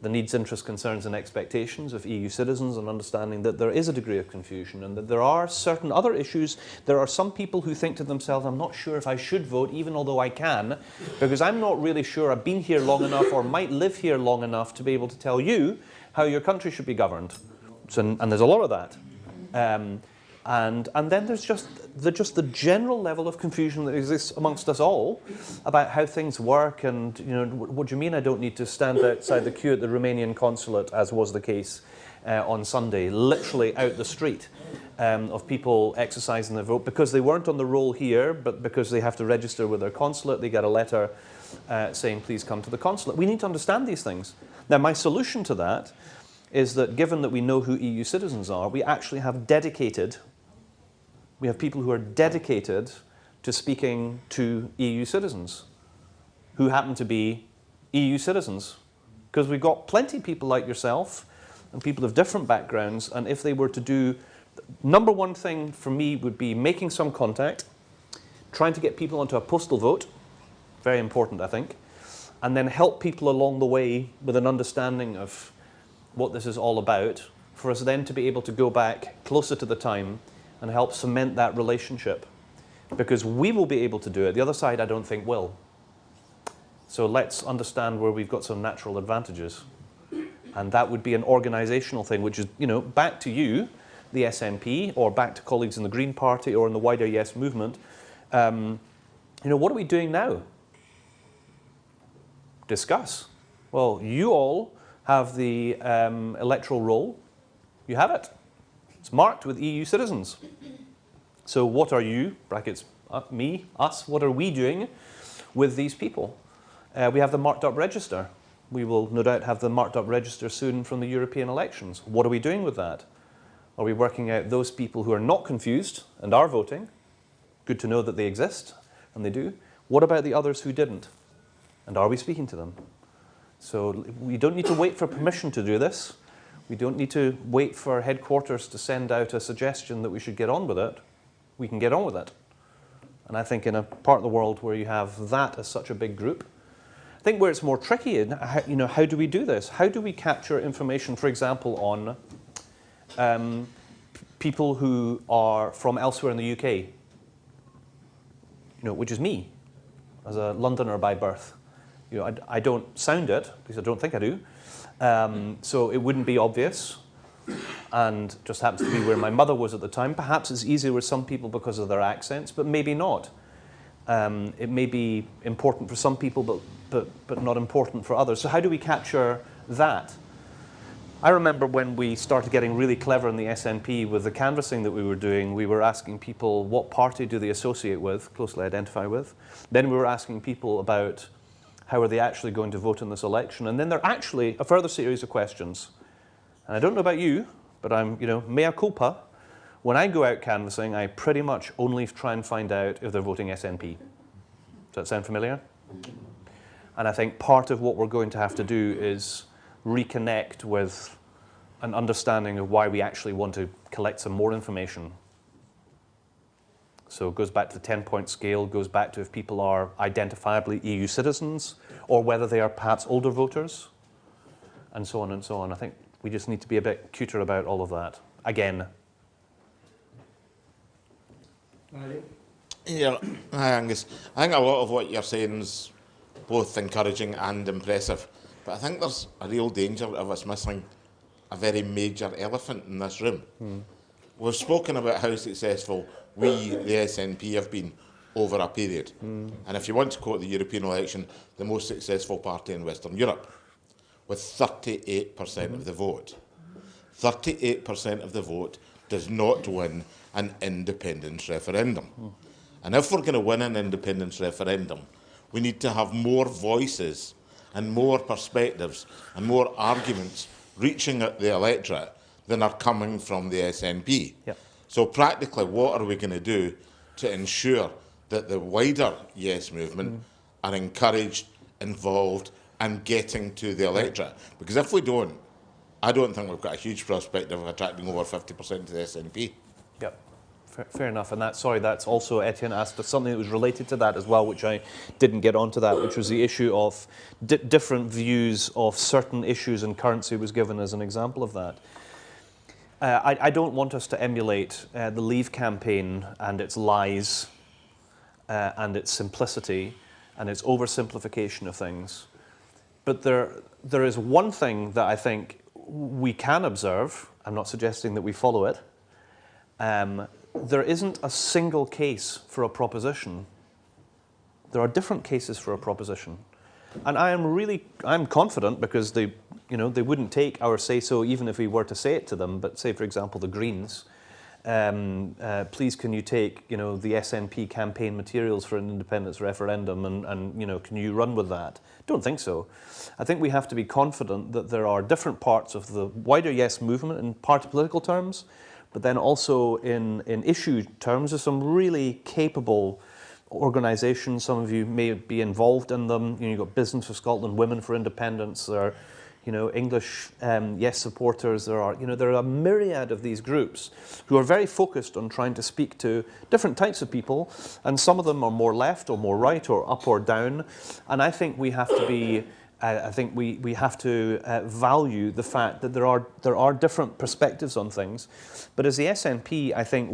the needs, interests, concerns and expectations of EU citizens, and understanding that there is a degree of confusion and that there are certain other issues, there are some people who think to themselves, I'm not sure if I should vote, even although I can, because I'm not really sure I've been here long enough or might live here long enough to be able to tell you how your country should be governed. So, and there's a lot of that. And then there's just the general level of confusion that exists amongst us all about how things work, and, you know, what do you mean I don't need to stand outside the queue at the Romanian consulate, as was the case on Sunday, literally out the street, of people exercising their vote because they weren't on the roll here, but because they have to register with their consulate, they get a letter saying please come to the consulate. We need to understand these things. Now, my solution to that is that, given that we know who EU citizens are, we actually have people who are dedicated to speaking to EU citizens who happen to be EU citizens. Because we've got plenty of people like yourself and people of different backgrounds, and if they were to do, number one thing for me would be making some contact, trying to get people onto a postal vote, very important I think, and then help people along the way with an understanding of what this is all about, for us then to be able to go back closer to the time and help cement that relationship. Because we will be able to do it. The other side, I don't think, will. So let's understand where we've got some natural advantages. And that would be an organisational thing, which is, you know, back to you, the SNP, or back to colleagues in the Green Party or in the wider Yes movement. You know, what are we doing now? Discuss. Well, you all have the electoral roll. You have it. It's marked with EU citizens. So what are you, brackets, me, us, what are we doing with these people? We have the marked up register. We will no doubt have the marked up register soon from the European elections. What are we doing with that? Are we working out those people who are not confused and are voting? Good to know that they exist, and they do. What about the others who didn't? And are we speaking to them? So we don't need to wait for permission to do this. We don't need to wait for headquarters to send out a suggestion that we should get on with it. We can get on with it. And I think in a part of the world where you have that as such a big group, I think where it's more tricky, you know, how do we do this? How do we capture information, for example, on people who are from elsewhere in the UK? You know, which is me, as a Londoner by birth. You know, I don't sound it, because I don't think I do. So it wouldn't be obvious, and just happens to be where my mother was at the time. Perhaps it's easier with some people because of their accents, but maybe not. It may be important for some people, but not important for others. So how do we capture that? I remember when we started getting really clever in the SNP with the canvassing that we were doing, we were asking people what party do they associate with, closely identify with. Then we were asking people about how are they actually going to vote in this election? And then there are actually a further series of questions. And I don't know about you, but I'm, you know, mea culpa. When I go out canvassing, I pretty much only try and find out if they're voting SNP. Does that sound familiar? And I think part of what we're going to have to do is reconnect with an understanding of why we actually want to collect some more information. So it goes back to the 10-point scale, goes back to if people are identifiably EU citizens, or whether they are perhaps older voters, and so on and so on. I think we just need to be a bit cuter about all of that. Again. Yeah, hi Angus. I think a lot of what you're saying is both encouraging and impressive. But I think there's a real danger of us missing a very major elephant in this room. We've spoken about how successful we, the SNP, have been over a period. And if you want to quote the European election, the most successful party in Western Europe, with 38% of the vote. 38% of the vote does not win an independence referendum. And if we're going to win an independence referendum, we need to have more voices and more perspectives and more arguments reaching at the electorate than are coming from the SNP. Yep. So practically, what are we going to do to ensure that the wider Yes movement are encouraged, involved and getting to the electorate? Because if we don't, I don't think we've got a huge prospect of attracting over 50% to the SNP. Yep. Fair enough. And that's also, Etienne asked us something that was related to that as well, which I didn't get onto that, which was the issue of different views of certain issues, and currency was given as an example of that. I don't want us to emulate the Leave campaign and its lies and its simplicity and its oversimplification of things. But there is one thing that I think we can observe. I'm not suggesting that we follow it. There isn't a single case for a proposition. There are different cases for a proposition. And I'm confident, because they wouldn't take our say-so even if we were to say it to them. But say, for example, the Greens, please can you take, the SNP campaign materials for an independence referendum and can you run with that? Don't think so. I think we have to be confident that there are different parts of the wider Yes movement in party political terms, but then also in issue terms. There's some really capable organisations. Some of you may be involved in them. You've got Business for Scotland, Women for Independence. There are, English Yes supporters. There are a myriad of these groups who are very focused on trying to speak to different types of people, and some of them are more left or more right or up or down. And I think we have to be. I think we have to value the fact that there are different perspectives on things. But as the SNP, I think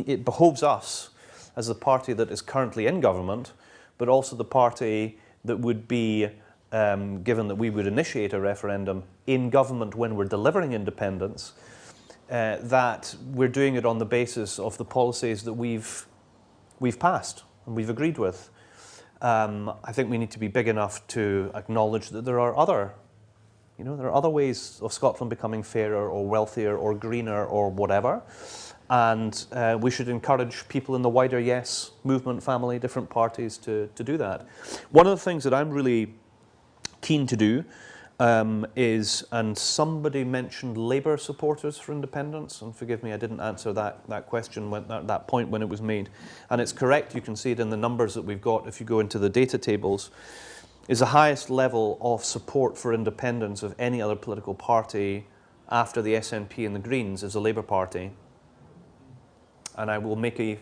it behoves us, as the party that is currently in government, but also the party that would be, given that we would initiate a referendum in government when we're delivering independence, that we're doing it on the basis of the policies that we've passed and we've agreed with. I think we need to be big enough to acknowledge that there are other ways of Scotland becoming fairer or wealthier or greener or whatever. And we should encourage people in the wider Yes movement family, different parties, to do that. One of the things that I'm really keen to do is, and somebody mentioned Labour supporters for independence, and forgive me, I didn't answer that question, that point when it was made. And it's correct, you can see it in the numbers that we've got if you go into the data tables, is the highest level of support for independence of any other political party after the SNP and the Greens is the Labour Party. And I will make a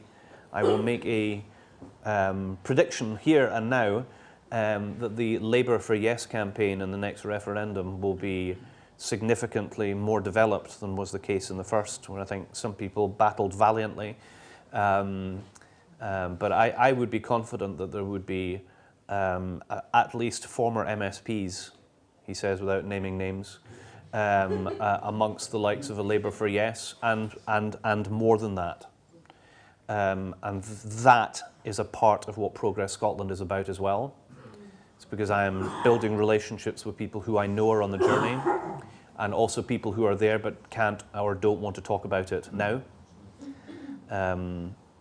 prediction here and now that the Labour for Yes campaign in the next referendum will be significantly more developed than was the case in the first, where I think some people battled valiantly. But I would be confident that there would be at least former MSPs, he says without naming names, amongst the likes of a Labour for Yes, and more than that. And that is a part of what Progress Scotland is about as well. It's because I am building relationships with people who I know are on the journey, and also people who are there but can't or don't want to talk about it now.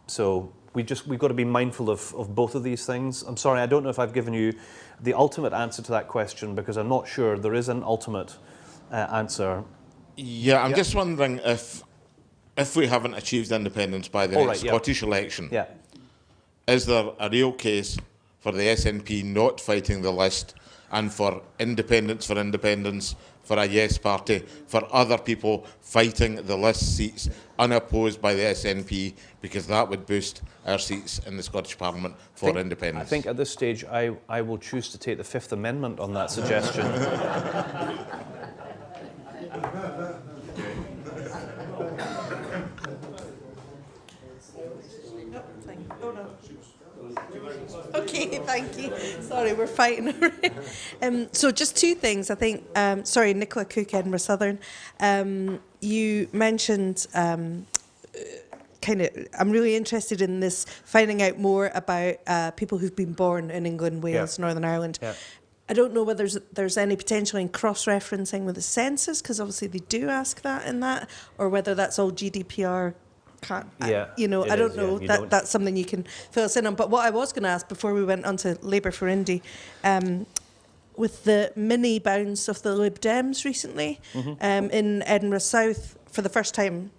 So we've got to be mindful of both of these things. I'm sorry, I don't know if I've given you the ultimate answer to that question, because I'm not sure there is an ultimate answer. Yeah, I'm just wondering if we haven't achieved independence by the next Scottish election, is there a real case for the SNP not fighting the list and for independence, for a Yes party, for other people fighting the list seats unopposed by the SNP, because that would boost our seats in the Scottish Parliament for independence? I think at this stage I will choose to take the Fifth Amendment on that suggestion. Okay, Thank you. Sorry, we're fighting over it. So just two things, I think. Sorry, Nicola Cook, Edinburgh Southern. You mentioned I'm really interested in this, finding out more about people who've been born in England, Wales, Northern Ireland. Yeah. I don't know whether there's any potential in cross-referencing with the census, because obviously they do ask that in that, or whether that's all GDPR. I don't know. That's something you can fill us in on. But what I was going to ask before we went on to Labour for Indy, with the mini bounce of the Lib Dems recently in Edinburgh South, for the first time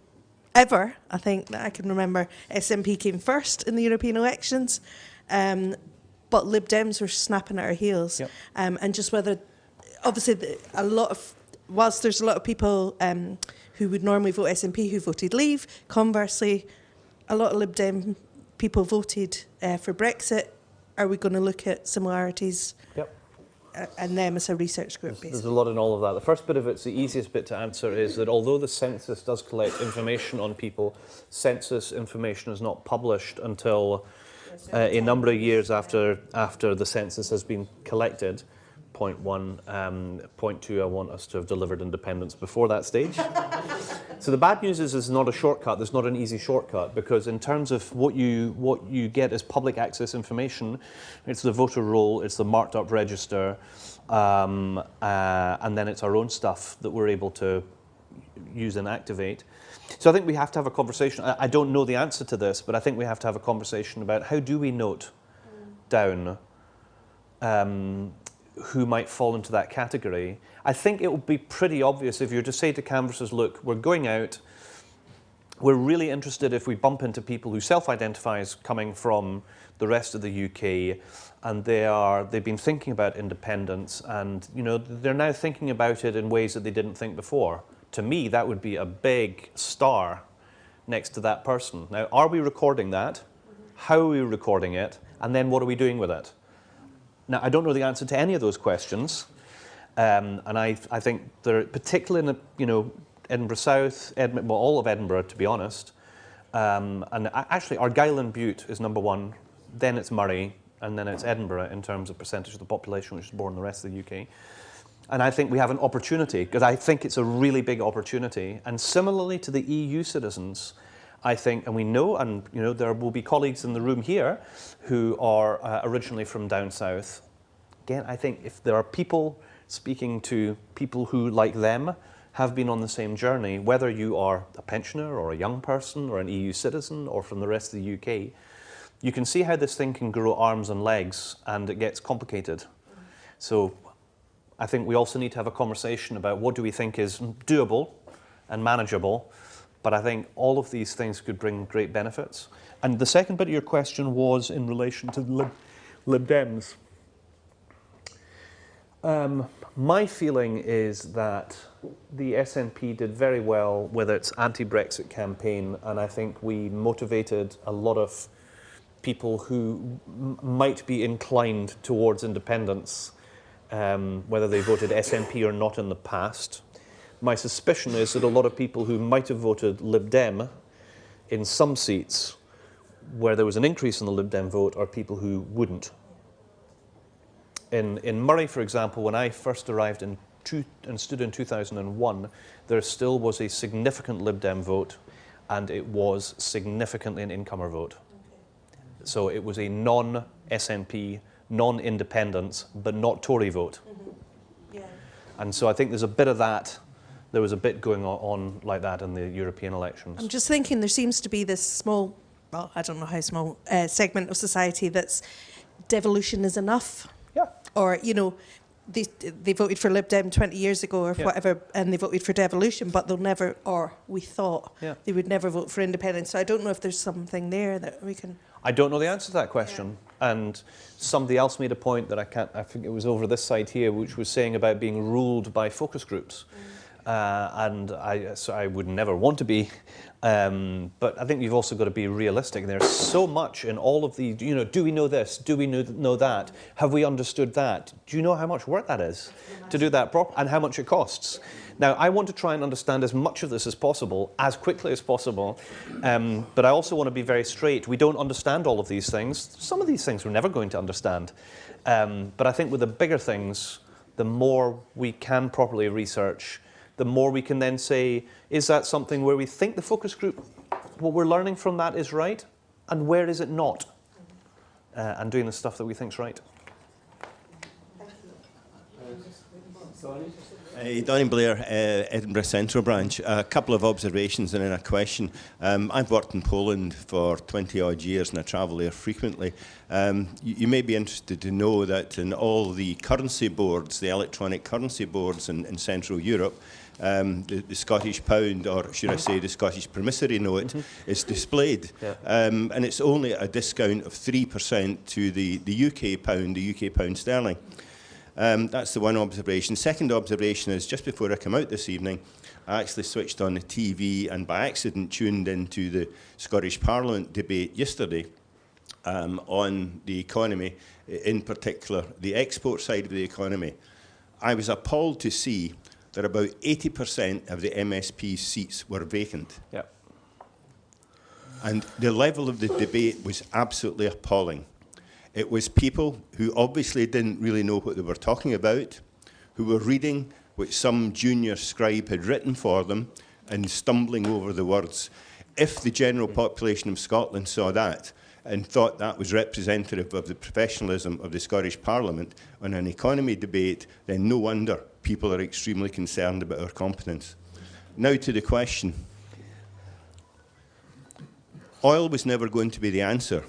ever, I think, that I can remember, SNP came first in the European elections. But Lib Dems were snapping at our heels. Yep. And just whether, obviously, whilst there's a lot of people who would normally vote SNP who voted Leave, conversely, a lot of Lib Dem people voted for Brexit. Are we going to look at similarities? Yep. And them as a research group, basically? There's a lot in all of that. The first bit of it's the easiest bit to answer is that although the census does collect information on people, census information is not published until a number of years after the census has been collected. Point one. Point two, I want us to have delivered independence before that stage. So the bad news is not a shortcut. There's not an easy shortcut, because in terms of what you get as public access information, it's the voter roll, it's the marked up register, and then it's our own stuff that we're able to use and activate. So I think we have to have a conversation. I don't know the answer to this, but I think we have to have a conversation about how do we note down who might fall into that category. I think it will be pretty obvious if you were to say to canvassers, look, we're going out, we're really interested if we bump into people who self-identify as coming from the rest of the UK, and they've been thinking about independence, and they're now thinking about it in ways that they didn't think before. To me, that would be a big star next to that person. Now, are we recording that? How are we recording it? And then what are we doing with it? Now, I don't know the answer to any of those questions. And I think they're particularly in Edinburgh South, all of Edinburgh, to be honest. And actually, Argyll and Bute is number one. Then it's Murray, and then it's Edinburgh in terms of percentage of the population which is born in the rest of the UK. And I think we have an opportunity, because I think it's a really big opportunity. And similarly to the EU citizens, I think, and we know, and there will be colleagues in the room here who are originally from down south. Again, I think if there are people speaking to people who, like them, have been on the same journey, whether you are a pensioner or a young person or an EU citizen or from the rest of the UK, you can see how this thing can grow arms and legs, and it gets complicated. So I think we also need to have a conversation about what do we think is doable and manageable, but I think all of these things could bring great benefits. And the second bit of your question was in relation to Lib Dems. My feeling is that the SNP did very well with its anti-Brexit campaign, and I think we motivated a lot of people who might be inclined towards independence, whether they voted SNP or not in the past. My suspicion is that a lot of people who might have voted Lib Dem in some seats where there was an increase in the Lib Dem vote are people who wouldn't. In Murray, for example, when I first arrived and stood in 2001, there still was a significant Lib Dem vote, and it was significantly an incomer vote. Okay. So it was a non-SNP, non-independence, but not Tory vote. Mm-hmm. Yeah. And so I think there's a bit of that. There was a bit going on like that in the European elections. I'm just thinking there seems to be this small, well, I don't know how small, segment of society that's devolution is enough. Yeah. Or, they voted for Lib Dem 20 years ago or whatever, and they voted for devolution, but they'll never, or we thought they would never vote for independence. So I don't know if there's something there that we can... I don't know the answer to that question. Yeah. And somebody else made a point that I think it was over this side here, which was saying about being ruled by focus groups. so I would never want to be. But I think you've also got to be realistic. There's so much in all of the, do we know this? Do we know that? Have we understood that? Do you know how much work that is to do that properly, and how much it costs? Now, I want to try and understand as much of this as possible, as quickly as possible, but I also want to be very straight. We don't understand all of these things. Some of these things we're never going to understand. But I think with the bigger things, the more we can properly research, the more we can then say, is that something where we think the focus group, what we're learning from that is right, and where is it not? And doing the stuff that we think is right. Donnie Blair, Edinburgh Central Branch. A couple of observations and then a question. I've worked in Poland for 20 odd years and I travel there frequently. You may be interested to know that in all the currency boards, the electronic currency boards in Central Europe, the Scottish pound, or should I say the Scottish promissory note, is displayed. Yeah. And it's only at a discount of 3% to the UK pound sterling. That's the one observation. Second observation is, just before I come out this evening, I actually switched on the TV and by accident tuned into the Scottish Parliament debate yesterday on the economy, in particular the export side of the economy. I was appalled to see that about 80% of the MSP seats were vacant. Yep. And the level of the debate was absolutely appalling. It was people who obviously didn't really know what they were talking about, who were reading what some junior scribe had written for them and stumbling over the words. If the general population of Scotland saw that and thought that was representative of the professionalism of the Scottish Parliament on an economy debate, then no wonder people are extremely concerned about our competence. Now to the question. Oil was never going to be the answer.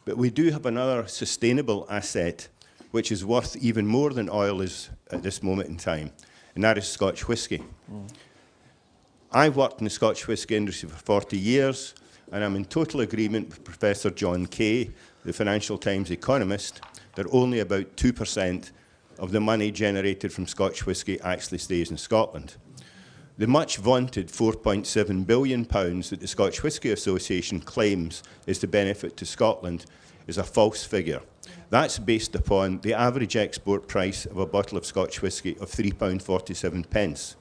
But we do have another sustainable asset which is worth even more than oil is at this moment in time, and that is Scotch whisky. I've worked in the Scotch whisky industry for 40 years, and I'm in total agreement with Professor John Kay, the Financial Times economist, that only about 2% of the money generated from Scotch whisky actually stays in Scotland. The much vaunted £4.7 billion that the Scotch Whisky Association claims is the benefit to Scotland is a false figure. That's based upon the average export price of a bottle of Scotch whisky of £3.47.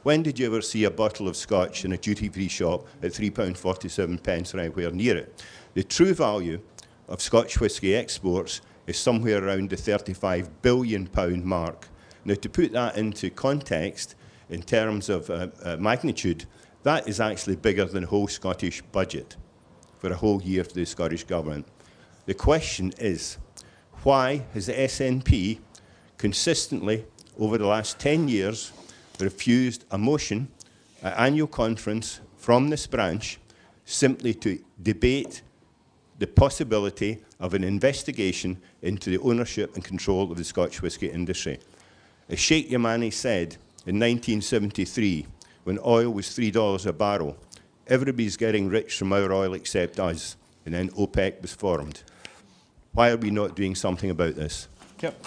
When did you ever see a bottle of Scotch in a duty-free shop at £3.47 or anywhere near it? The true value of Scotch whisky exports is somewhere around the £35 billion mark. Now, to put that into context, in terms of magnitude, that is actually bigger than the whole Scottish budget for a whole year for the Scottish Government. The question is, why has the SNP consistently, over the last 10 years, refused a motion at annual conference from this branch simply to debate the possibility of an investigation into the ownership and control of the Scotch whisky industry? As Sheikh Yamani said, in 1973, when oil was $3 a barrel, everybody's getting rich from our oil except us, and then OPEC was formed. Why are we not doing something about this? Yep.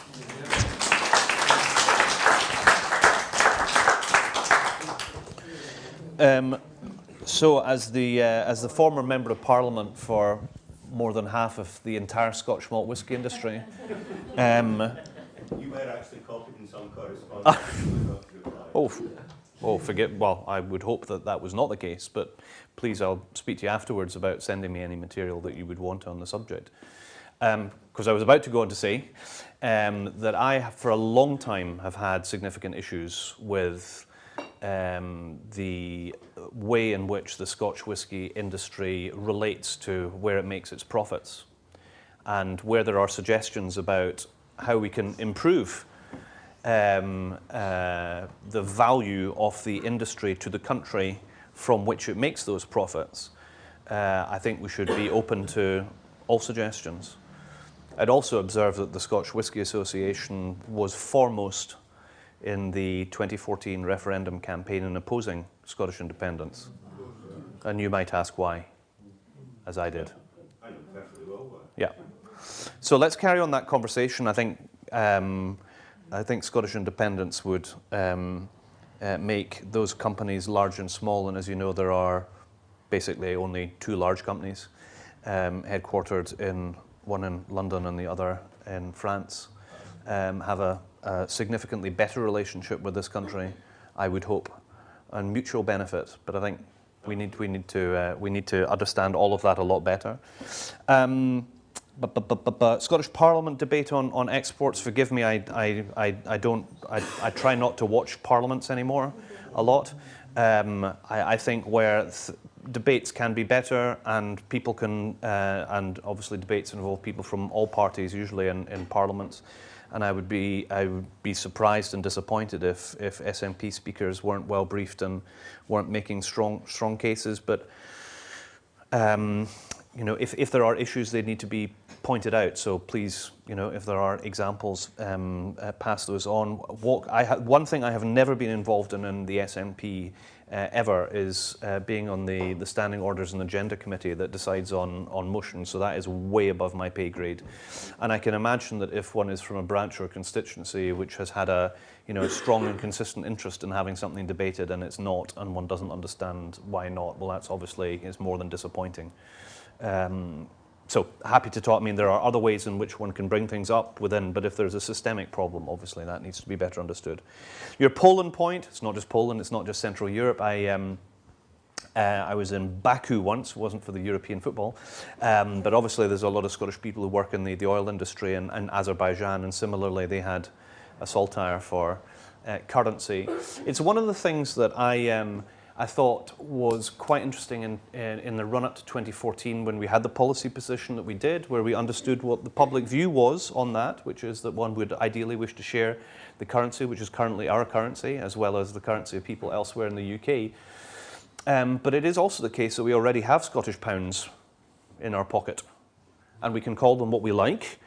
So, as the former member of Parliament for more than half of the entire Scotch malt whisky industry, you were actually copied in some correspondence. Well, I would hope that that was not the case, but please, I'll speak to you afterwards about sending me any material that you would want on the subject. Because I was about to go on to say that I, for a long time, have had significant issues with the way in which the Scotch whisky industry relates to where it makes its profits, and where there are suggestions about how we can improve the value of the industry to the country from which it makes those profits. I think we should be open to all suggestions. I'd also observe that the Scotch Whisky Association was foremost in the 2014 referendum campaign in opposing Scottish independence. And you might ask why, as I did. I know perfectly well why. Yeah. So let's carry on that conversation. I think Scottish independence would make those companies large and small. And as you know, there are basically only 2 large companies, headquartered one in London and the other in France, have a significantly better relationship with this country, I would hope, and mutual benefit. But I think we need to understand all of that a lot better. But Scottish Parliament debate on exports. Forgive me, I try not to watch parliaments anymore a lot. I think where debates can be better, and people can, and obviously debates involve people from all parties, usually in parliaments. And I would be surprised and disappointed if SNP speakers weren't well briefed and weren't making strong cases. But you know, if there are issues, they need to be pointed out. So please, you know, if there are examples, pass those on. One thing I have never been involved in the SNP ever is being on the Standing Orders and Agenda Committee that decides on motions. So that is way above my pay grade. And I can imagine that if one is from a branch or constituency which has had a strong and consistent interest in having something debated and it's not, and one doesn't understand why not, well, that's obviously is more than disappointing. So happy to talk. I mean, there are other ways in which one can bring things up within, but if there's a systemic problem, obviously that needs to be better understood. Your Poland point, it's not just Poland, it's not just Central Europe. I was in Baku once, it wasn't for the European football, but obviously there's a lot of Scottish people who work in the oil industry and Azerbaijan, and similarly they had a saltire for currency. It's one of the things that I thought was quite interesting in the run-up to 2014 when we had the policy position that we did, where we understood what the public view was on that, which is that one would ideally wish to share the currency, which is currently our currency, as well as the currency of people elsewhere in the UK. But it is also the case that we already have Scottish pounds in our pocket, and we can call them what we like.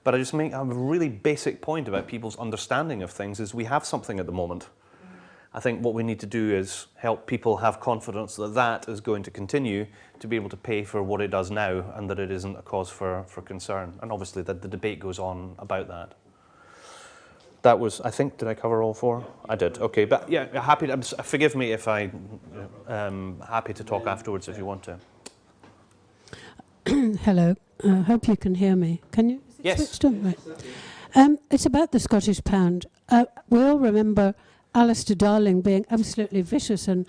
But I just make a really basic point about people's understanding of things is we have something at the moment. I think what we need to do is help people have confidence that that is going to continue to be able to pay for what it does now, and that it isn't a cause for concern. And obviously that the debate goes on about that. That was, I think, did I cover all 4? I did, okay. But yeah, happy to, forgive me if happy to talk afterwards if you want to. Hello, hope you can hear me. Can you? Yes. Right. It's about the Scottish pound. We all remember Alistair Darling being absolutely vicious and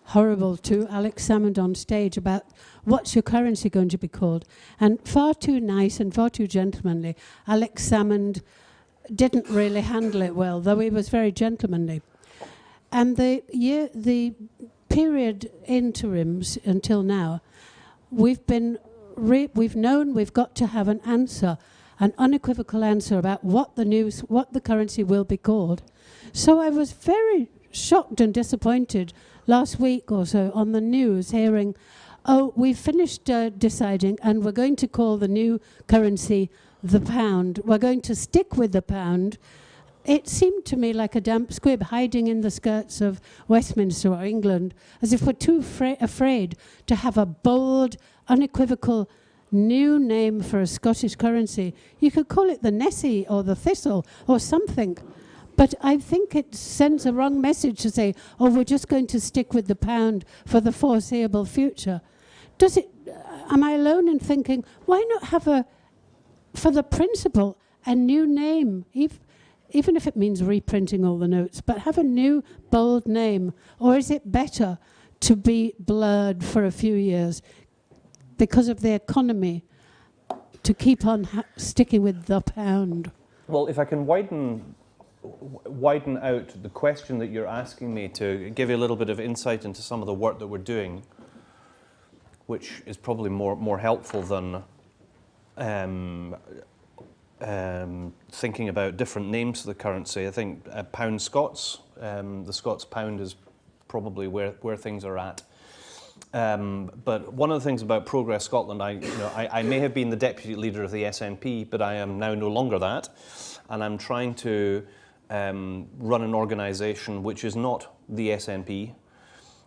horrible to Alex Salmond on stage about what's your currency going to be called. And far too nice and far too gentlemanly. Alex Salmond didn't really handle it well, though he was very gentlemanly. And the period interims until now, we've known we've got to have an answer, an unequivocal answer about what the currency will be called. So I was very shocked and disappointed last week or so on the news hearing, oh, we've finished deciding and we're going to call the new currency the pound. We're going to stick with the pound. It seemed to me like a damp squib hiding in the skirts of Westminster or England, as if we're too afraid to have a bold, unequivocal new name for a Scottish currency. You could call it the Nessie or the Thistle or something. But I think it sends a wrong message to say, oh, we're just going to stick with the pound for the foreseeable future. Am I alone in thinking, why not have for the principle, a new name, even if it means reprinting all the notes, but have a new, bold name? Or is it better to be blurred for a few years because of the economy, to keep on sticking with the pound? Well, if I can widen out the question that you're asking me to give you a little bit of insight into some of the work that we're doing, which is probably more helpful than thinking about different names for the currency. I think pound Scots, the Scots pound is probably where things are at. But one of the things about Progress Scotland, I may have been the deputy leader of the SNP, but I am now no longer that, and I'm trying to run an organisation which is not the SNP,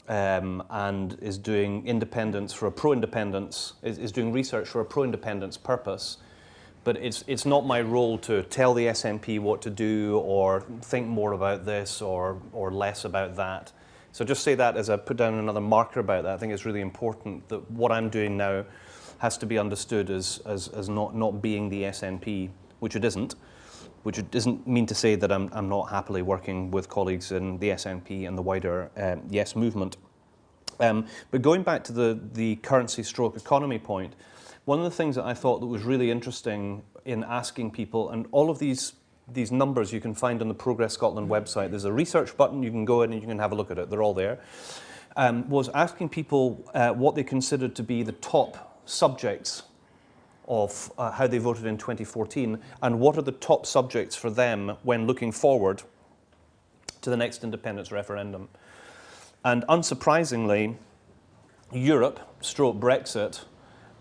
and is doing independence for a pro-independence, is doing research for a pro-independence purpose, But it's not my role to tell the SNP what to do or think more about this or less about that. So just say that as I put down another marker about that. I think it's really important that what I'm doing now has to be understood as not being the SNP, which it isn't. Which it doesn't mean to say that I'm not happily working with colleagues in the SNP and the wider Yes movement. But going back to the currency stroke economy point, one of the things that I thought that was really interesting in asking people, and all of these numbers you can find on the Progress Scotland website, there's a research button, you can go in and you can have a look at it, they're all there, was asking people what they considered to be the top subjects of how they voted in 2014, and what are the top subjects for them when looking forward to the next independence referendum. And unsurprisingly, Europe, stroke Brexit,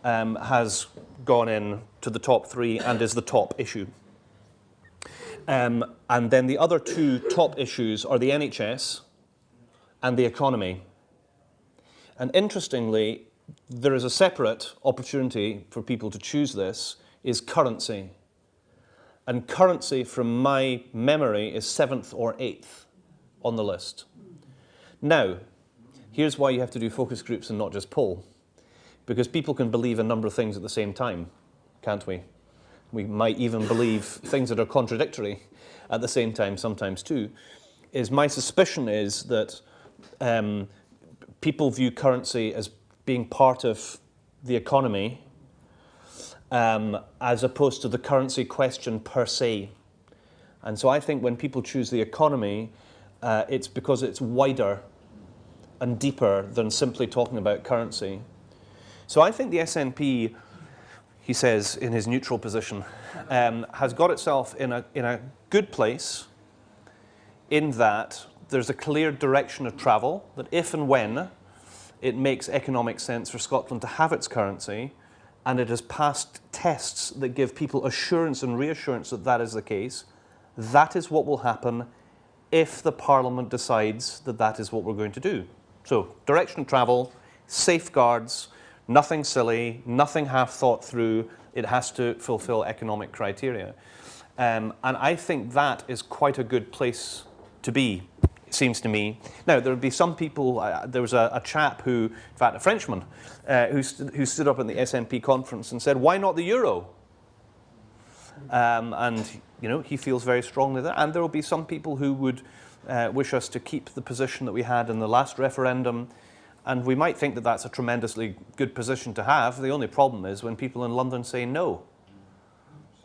has gone in to the top 3 and is the top issue. And then the other 2 top issues are the NHS and the economy. And interestingly, there is a separate opportunity for people to choose this, is currency. And currency, from my memory, is 7th or 8th on the list. Now, here's why you have to do focus groups and not just poll. Because people can believe a number of things at the same time, can't we? We might even believe things that are contradictory at the same time, sometimes too. My suspicion is that people view currency as being part of the economy as opposed to the currency question per se. And so I think when people choose the economy, it's because it's wider and deeper than simply talking about currency. So I think the SNP, he says in his neutral position, has got itself in a good place in that there's a clear direction of travel, that if and when it makes economic sense for Scotland to have its currency, and it has passed tests that give people assurance and reassurance that that is the case, that is what will happen if the Parliament decides that that is what we're going to do. So, direction of travel, safeguards, nothing silly, nothing half thought through, it has to fulfill economic criteria. And I think that is quite a good place to be, it seems to me. Now, there would be some people, there was a chap who, in fact, a Frenchman, who stood up in the SNP conference and said, why not the euro? And, you know, he feels very strongly that. And there will be some people who would wish us to keep the position that we had in the last referendum. And we might think that that's a tremendously good position to have. The only problem is when people in London say no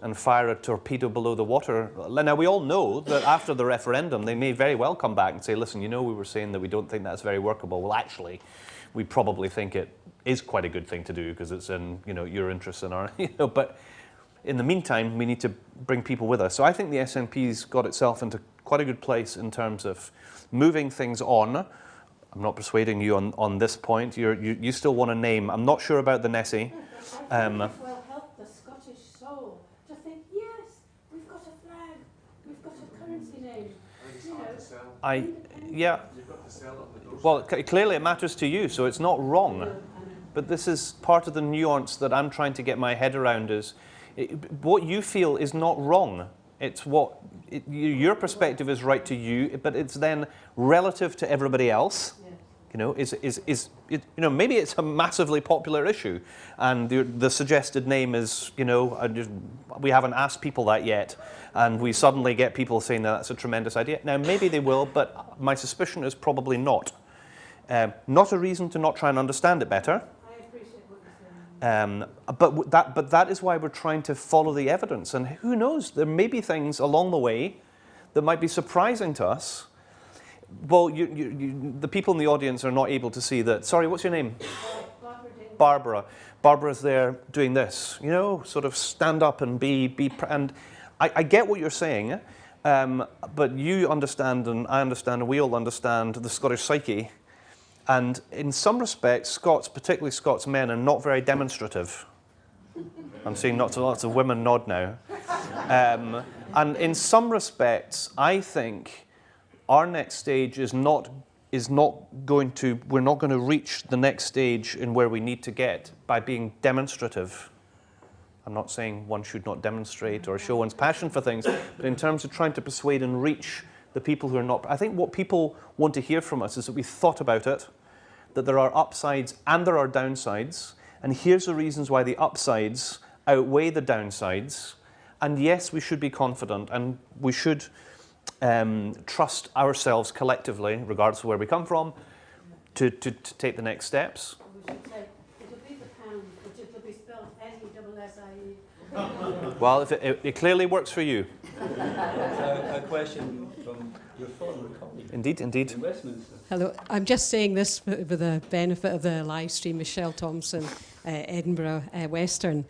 and fire a torpedo below the water. Now, we all know that after the referendum, they may very well come back and say, listen, you know, we were saying that we don't think that's very workable. Well, actually, we probably think it is quite a good thing to do because it's in, you know, your interests and our, you know, but in the meantime, we need to bring people with us. So I think the SNP's got itself into quite a good place in terms of moving things on. I'm not persuading you on this point. You still want a name. I'm not sure about the Nessie. I think it will help the Scottish soul to think, yes, we've got a flag, we've got a currency name. Yeah. Well, clearly it matters to you, so it's not wrong. But this is part of the nuance that I'm trying to get my head around is what you feel is not wrong. It's what your perspective is right to you, but it's then relative to everybody else. You know, you know, maybe it's a massively popular issue, and the suggested name is, you know, we haven't asked people that yet, and we suddenly get people saying that that's a tremendous idea. Now, maybe they will, but my suspicion is probably not. Not a reason to not try and understand it better. I appreciate what you're saying. But that is why we're trying to follow the evidence, and who knows, there may be things along the way that might be surprising to us. Well, the people in the audience are not able to see that. Sorry, what's your name? Barbara. Barbara's there doing this, you know, sort of stand up and and I get what you're saying, but you understand and I understand and we all understand the Scottish psyche. And in some respects, Scots, particularly Scots men, are not very demonstrative. I'm seeing lots of women nod now. And in some respects, I think our next stage we're not going to reach the next stage in where we need to get by being demonstrative. I'm not saying one should not demonstrate or show one's passion for things, but in terms of trying to persuade and reach the people who are not, I think what people want to hear from us is that we've thought about it, that there are upsides and there are downsides, and here's the reasons why the upsides outweigh the downsides, and yes, we should be confident, and we should trust ourselves collectively, regardless of where we come from, to take the next steps. We should say, it'll be the pound, but it'll be spelled N-E-S-S-I-E. Well, if it clearly works for you. A question from your former colleague. Indeed, indeed. In Westminster. Hello, I'm just saying this for the benefit of the live stream, Michelle Thompson, Edinburgh Western.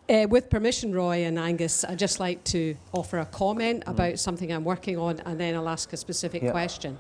With permission, Roy and Angus, I'd just like to offer a comment about something I'm working on, and then I'll ask a specific question.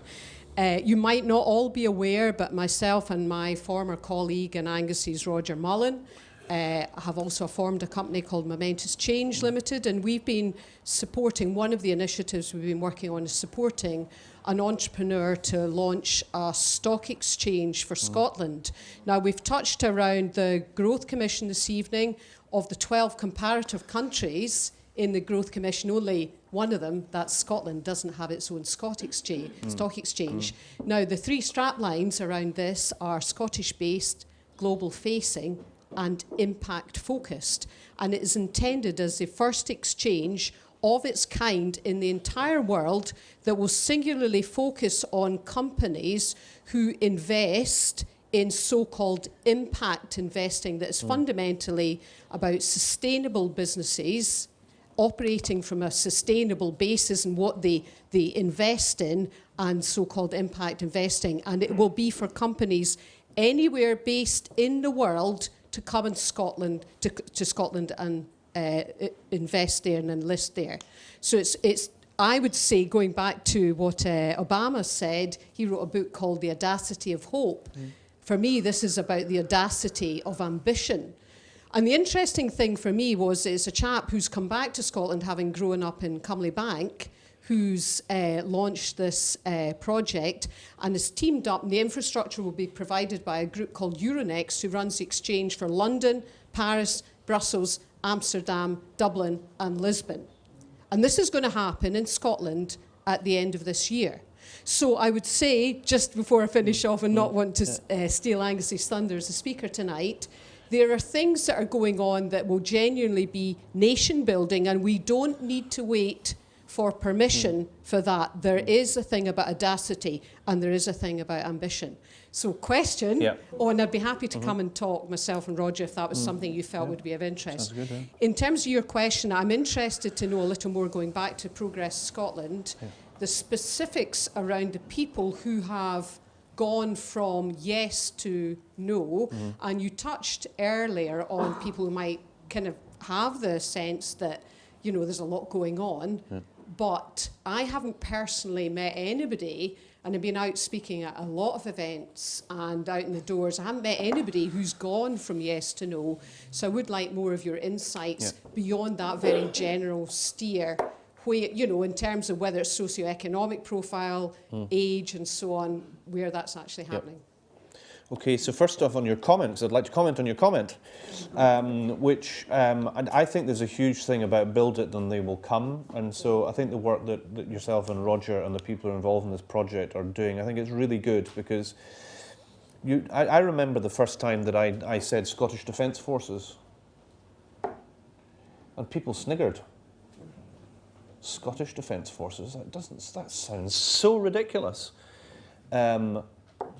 You might not all be aware, but myself and my former colleague and Angus's Roger Mullen have also formed a company called Momentous Change Limited, and we've been supporting, one of the initiatives we've been working on is supporting an entrepreneur to launch a stock exchange for Scotland. Now, we've touched around the Growth Commission this evening. Of the 12 comparative countries in the Growth Commission, only one of them, that's Scotland, doesn't have its own stock exchange. Now, the three straplines around this are Scottish-based, global-facing, and impact-focused. And it is intended as the first exchange of its kind in the entire world that will singularly focus on companies who invest in so-called impact investing that is fundamentally about sustainable businesses operating from a sustainable basis and what they invest in, and so-called impact investing. And it will be for companies anywhere based in the world to come in Scotland, to Scotland and invest there and enlist there. So it's I would say, going back to what Obama said, he wrote a book called The Audacity of Hope. For me, this is about the audacity of ambition. And the interesting thing for me was it's a chap who's come back to Scotland, having grown up in Cumley Bank, who's launched this project and is teamed up, and the infrastructure will be provided by a group called Euronext, who runs the exchange for London, Paris, Brussels, Amsterdam, Dublin and Lisbon. And this is going to happen in Scotland at the end of this year. So I would say, just before I finish off and not want to steal Angus's thunder as a speaker tonight, there are things that are going on that will genuinely be nation building, and we don't need to wait for permission for that. There is a thing about audacity and there is a thing about ambition. So question, and I'd be happy to come and talk myself and Roger if that was something you felt would be of interest. Sounds good, In terms of your question, I'm interested to know a little more, going back to Progress Scotland, the specifics around the people who have gone from yes to no, and you touched earlier on people who might kind of have the sense that, you know, there's a lot going on, but I haven't personally met anybody, and I've been out speaking at a lot of events and out in the doors, I haven't met anybody who's gone from yes to no, so I would like more of your insights beyond that very general steer, where, you know, in terms of whether it's socioeconomic profile, age and so on, where that's actually happening. Okay, so first off on your comments, I'd like to comment on your comment, which and I think there's a huge thing about build it and they will come, and so I think the work that yourself and Roger and the people who are involved in this project are doing, I think it's really good, because I remember the first time that I said Scottish Defence Forces, and people sniggered. Scottish Defence Forces, that sounds so ridiculous.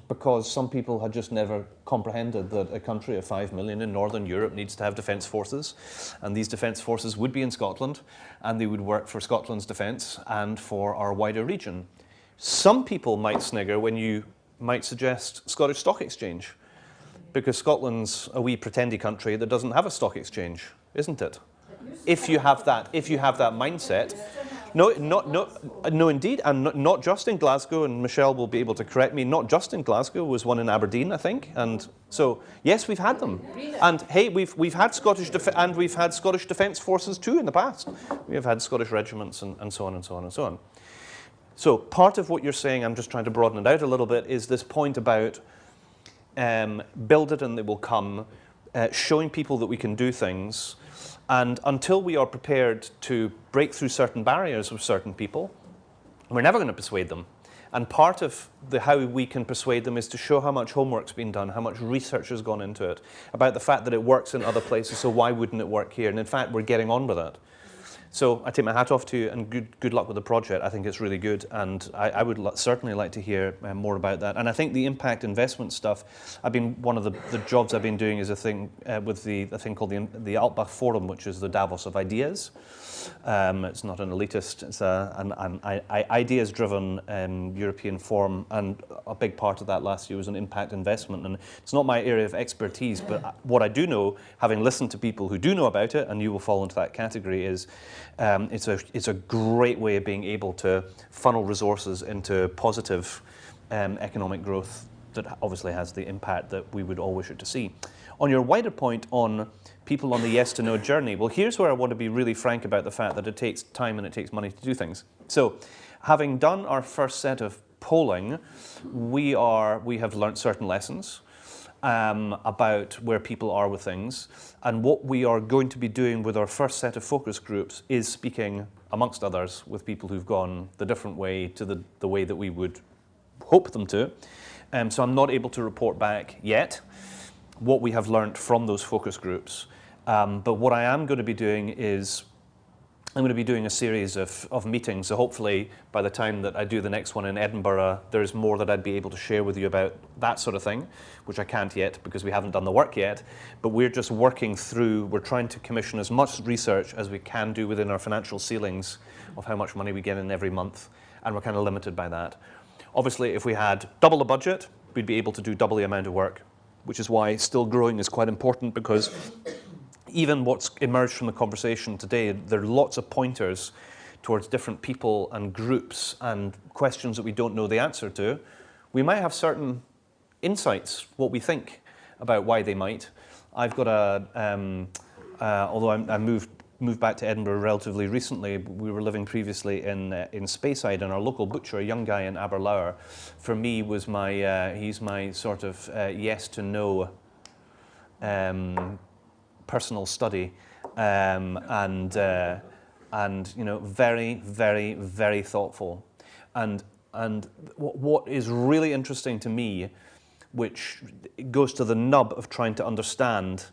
Because some people had just never comprehended that a country of 5 million in Northern Europe needs to have defence forces, and these defence forces would be in Scotland, and they would work for Scotland's defence and for our wider region. Some people might snigger when you might suggest Scottish Stock Exchange, because Scotland's a wee pretendy country that doesn't have a stock exchange, isn't it? If you have that mindset. No, indeed, and not just in Glasgow, and Michelle will be able to correct me, not just in Glasgow, was one in Aberdeen, I think, and so, yes, we've had them. And hey, we've had Scottish Defence Forces too in the past. We have had Scottish regiments and so on and so on and so on. So part of what you're saying, I'm just trying to broaden it out a little bit, is this point about build it and they will come. showing people that we can do things. And until we are prepared to break through certain barriers with certain people, we're never going to persuade them. And part of how we can persuade them is to show how much homework's been done, how much research has gone into it, about the fact that it works in other places, so why wouldn't it work here? And in fact, we're getting on with it. So I take my hat off to you, and good luck with the project. I think it's really good, and I would certainly like to hear more about that. And I think the impact investment stuff, one of the jobs I've been doing is a thing with a thing called the Altbach Forum, which is the Davos of ideas. It's not an elitist, it's an ideas-driven European forum, and a big part of that last year was an impact investment. And it's not my area of expertise, but what I do know, having listened to people who do know about it, and you will fall into that category, is it's a great way of being able to funnel resources into positive economic growth that obviously has the impact that we would all wish it to see. On your wider point on people on the yes to no journey, well, here's where I want to be really frank about the fact that it takes time and it takes money to do things. So, having done our first set of polling, we have learnt certain lessons about where people are with things, and what we are going to be doing with our first set of focus groups is speaking, amongst others, with people who've gone the different way to the way that we would hope them to. So I'm not able to report back yet what we have learnt from those focus groups. But what I am going to be doing is I'm going to be doing a series of meetings. So hopefully by the time that I do the next one in Edinburgh, there's more that I'd be able to share with you about that sort of thing, which I can't yet because we haven't done the work yet. But we're just working through, we're trying to commission as much research as we can do within our financial ceilings of how much money we get in every month. And we're kind of limited by that. Obviously, if we had double the budget, we'd be able to do double the amount of work, which is why still growing is quite important, because even what's emerged from the conversation today, there are lots of pointers towards different people and groups and questions that we don't know the answer to. We might have certain insights, what we think about why they might. I've got although I moved back to Edinburgh relatively recently, we were living previously in Speyside, and our local butcher, a young guy in Aberlour, for me was he's my sort of yes to no personal study, and you know, very, very, very thoughtful. And what is really interesting to me, which goes to the nub of trying to understand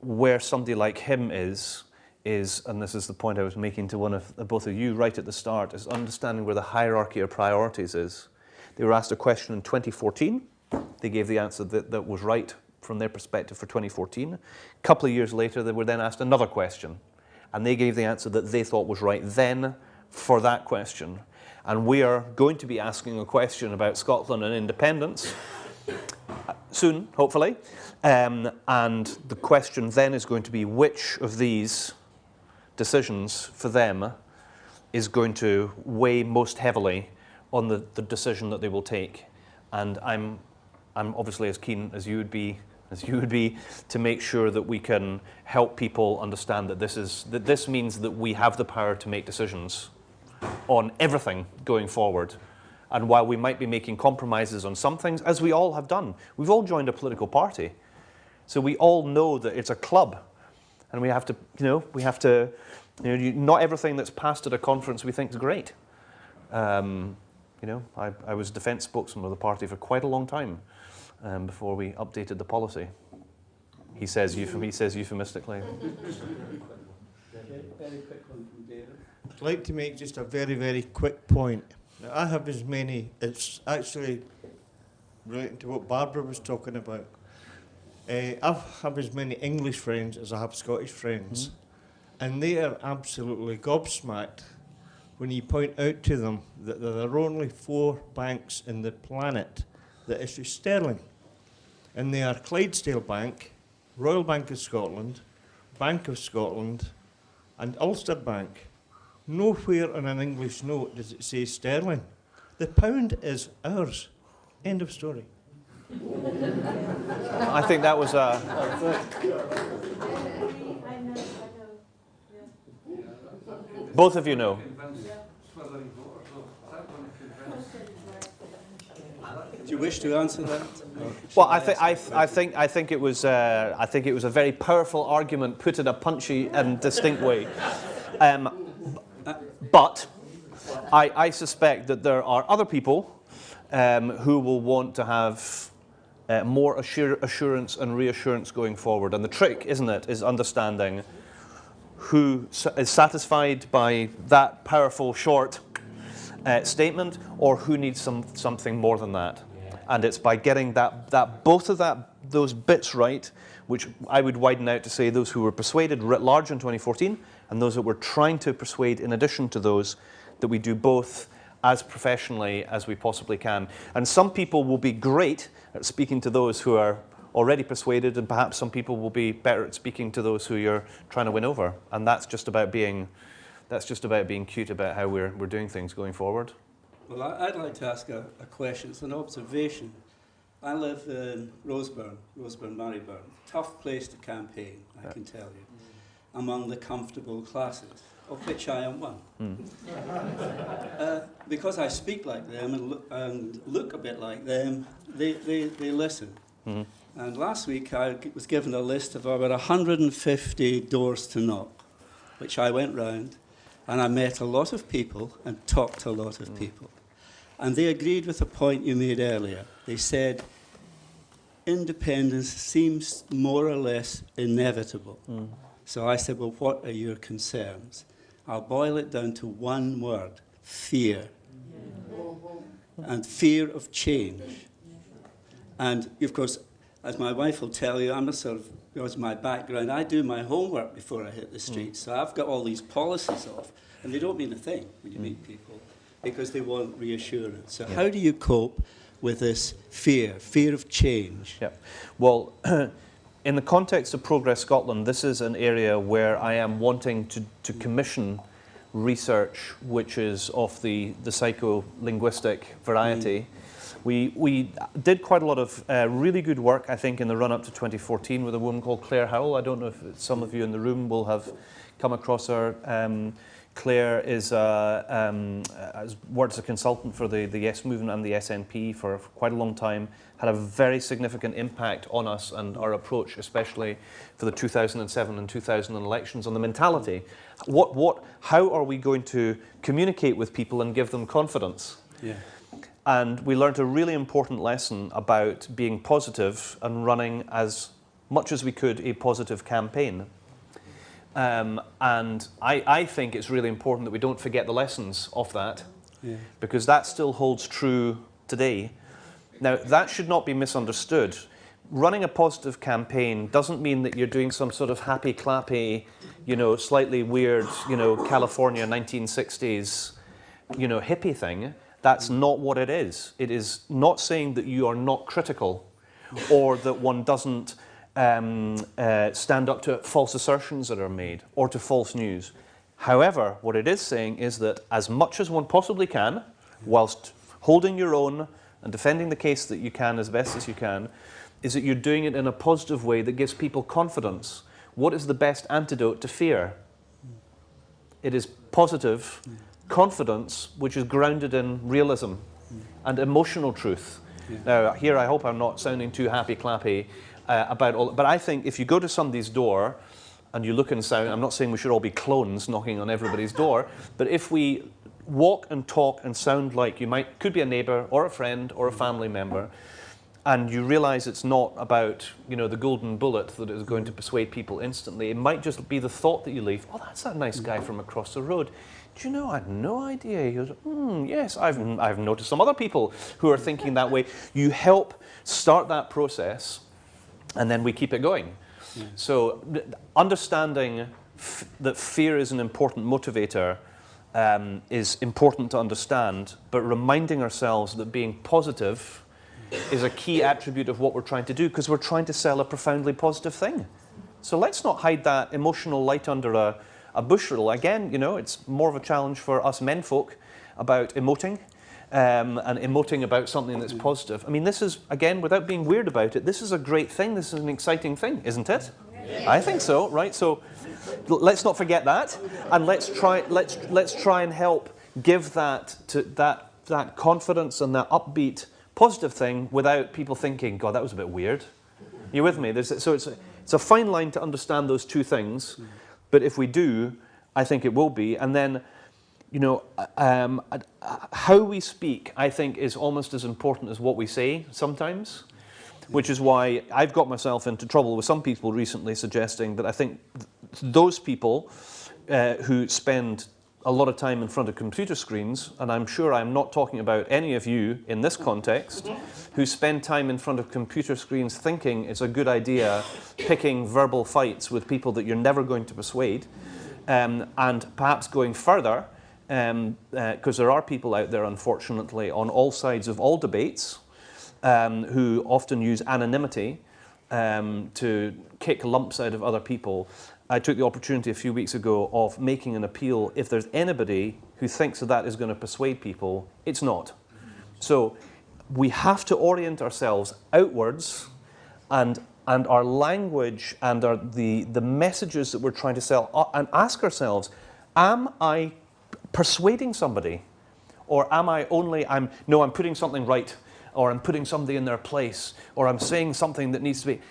where somebody like him is, and this is the point I was making to both of you right at the start, is understanding where the hierarchy of priorities is. They were asked a question in 2014. They gave the answer that was right from their perspective for 2014. A couple of years later, they were then asked another question, and they gave the answer that they thought was right then for that question. And we are going to be asking a question about Scotland and independence soon, hopefully. And the question then is going to be which of these decisions for them is going to weigh most heavily on the decision that they will take. And I'm obviously as keen as you would be to make sure that we can help people understand that this means that we have the power to make decisions on everything going forward. And while we might be making compromises on some things, as we all have done, we've all joined a political party. So we all know that it's a club, and we have to, not everything that's passed at a conference we think is great. I was defence spokesman of the party for quite a long time before we updated the policy. He says euphemistically. Very quick one from David. I'd like to make just a very, very quick point. Now, I have as many, it's actually relating to what Barbara was talking about. I have as many English friends as I have Scottish friends, and they are absolutely gobsmacked when you point out to them that there are only 4 banks in the planet that issue sterling, and they are Clydesdale Bank, Royal Bank of Scotland, Bank of Scotland, and Ulster Bank. Nowhere on an English note does it say sterling. The pound is ours. End of story. I think that was both of you know. Do you wish to answer that? Well, I think it was a very powerful argument put in a punchy and distinct way. But I suspect that there are other people who will want to have more assurance and reassurance going forward. And the trick, isn't it, is understanding who is satisfied by that powerful short statement, or who needs something more than that. And it's by getting both of those bits right, which I would widen out to say those who were persuaded writ large in 2014, and those that we're trying to persuade in addition to those, that we do both as professionally as we possibly can. And some people will be great at speaking to those who are already persuaded, and perhaps some people will be better at speaking to those who you're trying to win over. And that's just about being cute about how we're doing things going forward. Well, I'd like to ask a question. It's an observation. I live in Roseburn, Marylebone. Tough place to campaign, I can tell you, among the comfortable classes, of which I am one. Because I speak like them and look a bit like them, they listen. Mm-hmm. And last week I was given a list of about 150 doors to knock, which I went round, and I met a lot of people and talked to a lot of people. And they agreed with a point you made earlier. They said, independence seems more or less inevitable. Mm. So I said, well, what are your concerns? I'll boil it down to one word: fear. And fear of change. And, of course, as my wife will tell you, I'm a sort of, because my background, I do my homework before I hit the streets. So I've got all these policies off, and they don't mean a thing when you meet people, because they want reassurance. So how do you cope with this fear of change? Yeah. Well, in the context of Progress Scotland, this is an area where I am wanting to commission research which is of the psycholinguistic variety. We did quite a lot of really good work, I think, in the run-up to 2014 with a woman called Claire Howell. I don't know if some of you in the room will have come across her. Claire has worked as a consultant for the Yes Movement and the SNP for quite a long time, had a very significant impact on us and our approach, especially for the 2007 and 2000 elections, on the mentality. How are we going to communicate with people and give them confidence? Yeah. And we learned a really important lesson about being positive and running as much as we could a positive campaign. And I think it's really important that we don't forget the lessons of that, because that still holds true today. Now, that should not be misunderstood. Running a positive campaign doesn't mean that you're doing some sort of happy, clappy, slightly weird, California 1960s, hippie thing. That's not what it is. It is not saying that you are not critical, or that one doesn't stand up to false assertions that are made, or to false news. However, what it is saying is that as much as one possibly can, whilst holding your own and defending the case that you can as best as you can, is that you're doing it in a positive way that gives people confidence. What is the best antidote to fear? It is positive confidence, which is grounded in realism and emotional truth. Now, here I hope I'm not sounding too happy-clappy about all, but I think if you go to somebody's door and you look and sound, I'm not saying we should all be clones knocking on everybody's door, but if we walk and talk and sound like could be a neighbour or a friend or a family member, and you realise it's not about, the golden bullet that is going to persuade people instantly. It might just be the thought that you leave. Oh, that's that nice guy from across the road. Do you know, I had no idea. He goes, yes, I've noticed some other people who are thinking that way. You help start that process, and then we keep it going. Yeah. So understanding that fear is an important motivator is important to understand, but reminding ourselves that being positive is a key attribute of what we're trying to do, because we're trying to sell a profoundly positive thing. So let's not hide that emotional light under a bushel. Again, it's more of a challenge for us menfolk about emoting and emoting about something that's positive. I mean, this is, again, without being weird about it, this is a great thing. This is an exciting thing, isn't it? Yeah. I think so, right? So let's not forget that, and let's try and help give that confidence and that upbeat positive thing without people thinking, God, that was a bit weird. You with me? So it's a fine line to understand those two things, but if we do, I think it will be. And then, you know, how we speak, I think, is almost as important as what we say sometimes, which is why I've got myself into trouble with some people recently suggesting that I think those people who spend a lot of time in front of computer screens, and I'm sure I'm not talking about any of you in this context, who spend time in front of computer screens thinking it's a good idea picking verbal fights with people that you're never going to persuade, and perhaps going further, because there are people out there, unfortunately, on all sides of all debates, who often use anonymity to kick lumps out of other people. I took the opportunity a few weeks ago of making an appeal. If there's anybody who thinks that is going to persuade people, it's not. So we have to orient ourselves outwards, and our language and the messages that we're trying to sell, and ask ourselves, am I persuading somebody? Or am I only, I'm putting something right, or I'm putting somebody in their place, or I'm saying something that needs to be.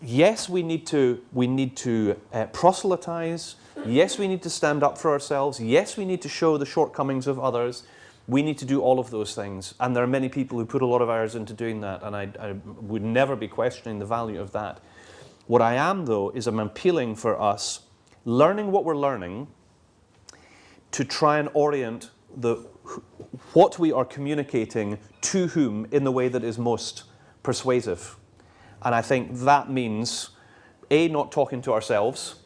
Yes, we need to proselytize. Yes, we need to stand up for ourselves. Yes, we need to show the shortcomings of others. We need to do all of those things. And there are many people who put a lot of hours into doing that, and I would never be questioning the value of that. What I am, though, is I'm appealing for us, learning what we're learning, to try and orient what we are communicating to whom in the way that is most persuasive. And I think that means, A, not talking to ourselves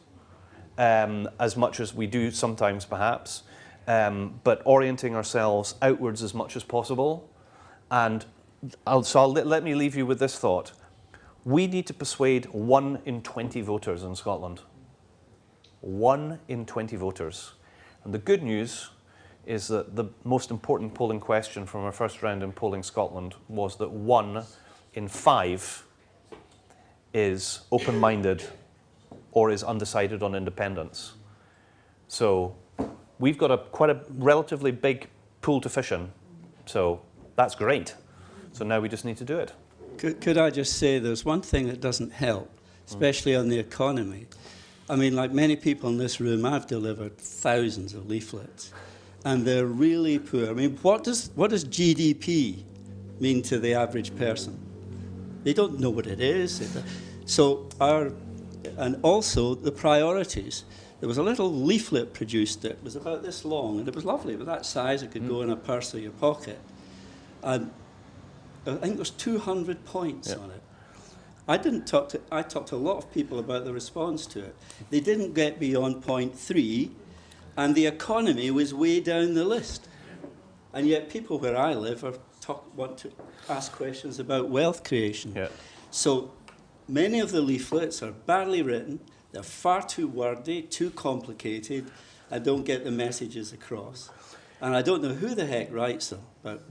as much as we do sometimes perhaps, but orienting ourselves outwards as much as possible. And let me leave you with this thought. We need to persuade 1 in 20 voters in Scotland. 1 in 20 voters. And the good news is that the most important polling question from our first round in Polling Scotland was that 1 in 5 is open-minded or is undecided on independence. So we've got quite a relatively big pool to fish in. So that's great. So now we just need to do it. Could I just say there's one thing that doesn't help, especially on the economy. I mean, like many people in this room, I've delivered thousands of leaflets, and they're really poor. I mean, what does GDP mean to the average person? They don't know what it is. So and also the priorities. There was a little leaflet produced that was about this long, and it was lovely. It was that size, it could go in a purse or your pocket. And I think there's 200 points on it. I talked to a lot of people about the response to it. They didn't get beyond point 3, and the economy was way down the list. And yet people where I live want to ask questions about wealth creation. Yeah. So many of the leaflets are badly written, they're far too wordy, too complicated, and don't get the messages across. And I don't know who the heck writes them, but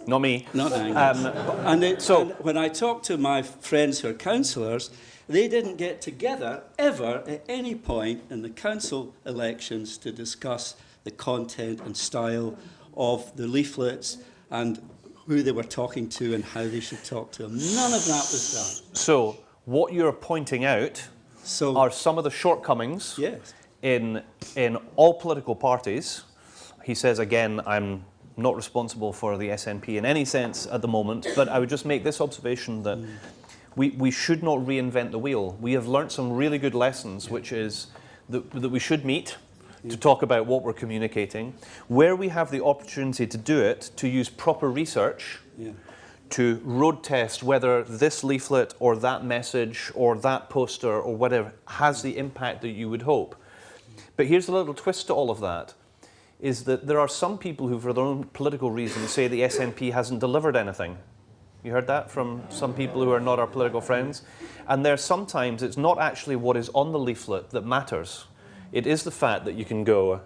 not me. Not Angus. And when I talk to my friends who are councillors, they didn't get together ever at any point in the council elections to discuss the content and style of the leaflets and who they were talking to and how they should talk to them. None of that was done. So what you're pointing out are some of the shortcomings in all political parties. He says, again, I'm not responsible for the SNP in any sense at the moment, but I would just make this observation that we should not reinvent the wheel. We have learnt some really good lessons, which is that we should meet to talk about what we're communicating. Where we have the opportunity to do it, to use proper research, to road test whether this leaflet or that message or that poster or whatever has the impact that you would hope. But here's a little twist to all of that, is that there are some people who, for their own political reasons, say the SNP hasn't delivered anything. You heard that from some people who are not our political friends? And there's sometimes it's not actually what is on the leaflet that matters. It is the fact that you can go,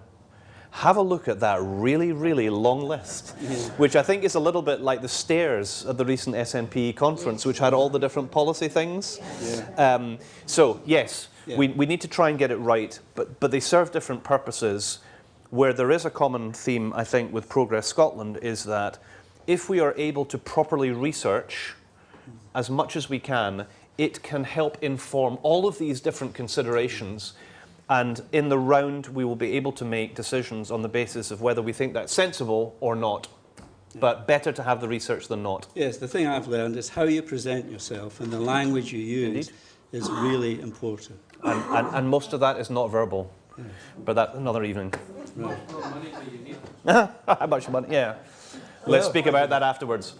have a look at that really, really long list, which I think is a little bit like the stairs at the recent SNP conference, which had all the different policy things. So, yes, we need to try and get it right, but they serve different purposes. Where there is a common theme, I think, with Progress Scotland is that if we are able to properly research as much as we can, it can help inform all of these different considerations, and in the round we will be able to make decisions on the basis of whether we think that's sensible or not. But better to have the research than not. Yes, the thing I've learned is how you present yourself and the language you use is really important. And most of that is not verbal. Yes. But that's another evening. Right. How much money? Yeah. Let's speak about that afterwards.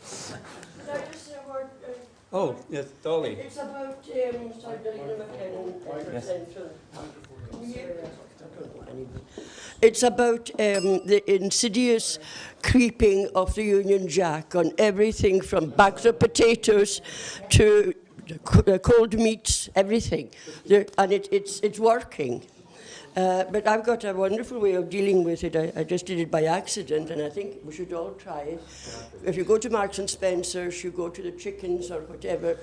Oh, yes, Dolly. It's about It's about the insidious creeping of the Union Jack on everything from bags of potatoes to cold meats, everything. And it's working. But I've got a wonderful way of dealing with it. I just did it by accident, and I think we should all try it. If you go to Marks and Spencer's, you go to the chickens or whatever,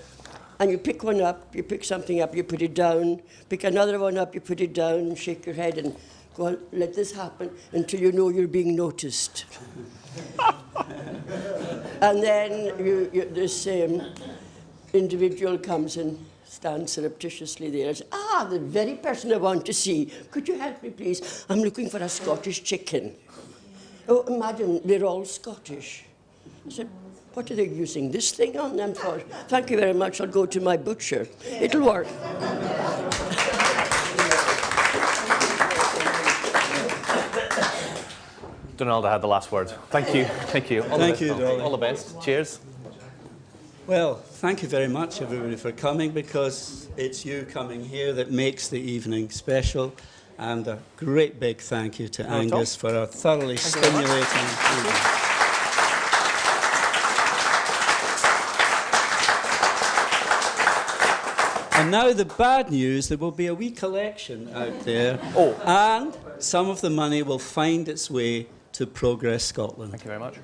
and you pick one up, you pick something up, you put it down, pick another one up, you put it down, shake your head and go, let this happen until you know you're being noticed. And then this individual comes and stands surreptitiously there and says, the very person I want to see. Could you help me, please? I'm looking for a Scottish chicken. Oh, madam, they're all Scottish. I said, what are they using this thing on them for? Thank you very much, I'll go to my butcher. It'll work. Donalda had the last word. Thank you. Thank you. Thank you, Dolly. All the best. Cheers. Well, thank you very much, everybody, for coming, because it's you coming here that makes the evening special. And a great big thank you to Angus for a thoroughly stimulating evening. And now the bad news, there will be a wee collection out there. And some of the money will find its way to Progress Scotland. Thank you very much.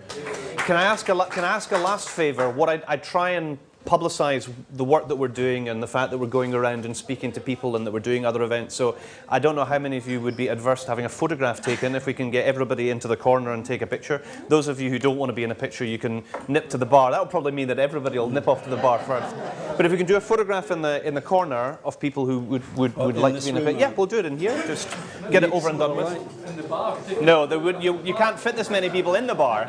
Can I ask a last favour? What I try and publicise the work that we're doing and the fact that we're going around and speaking to people and that we're doing other events. So I don't know how many of you would be adverse to having a photograph taken if we can get everybody into the corner and take a picture. Those of you who don't want to be in a picture, you can nip to the bar. That will probably mean that everybody will nip off to the bar first. But if we can do a photograph in the corner of people who would like to be in a picture, yeah, we'll do it in here. Just get it over and done with. In the bar? No, you can't fit this many people in the bar.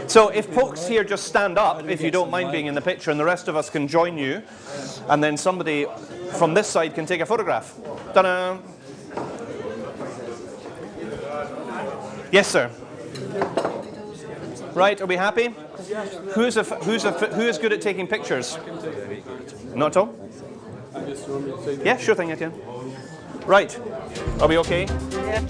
So if folks here just stand up, if you don't mind being in the picture, and the rest of us can join you, and then somebody from this side can take a photograph. Ta-da! Yes, sir. Right, are we happy? Who is good at taking pictures? Not at all? Yeah, sure thing, Etienne. Right, are we okay? Yeah.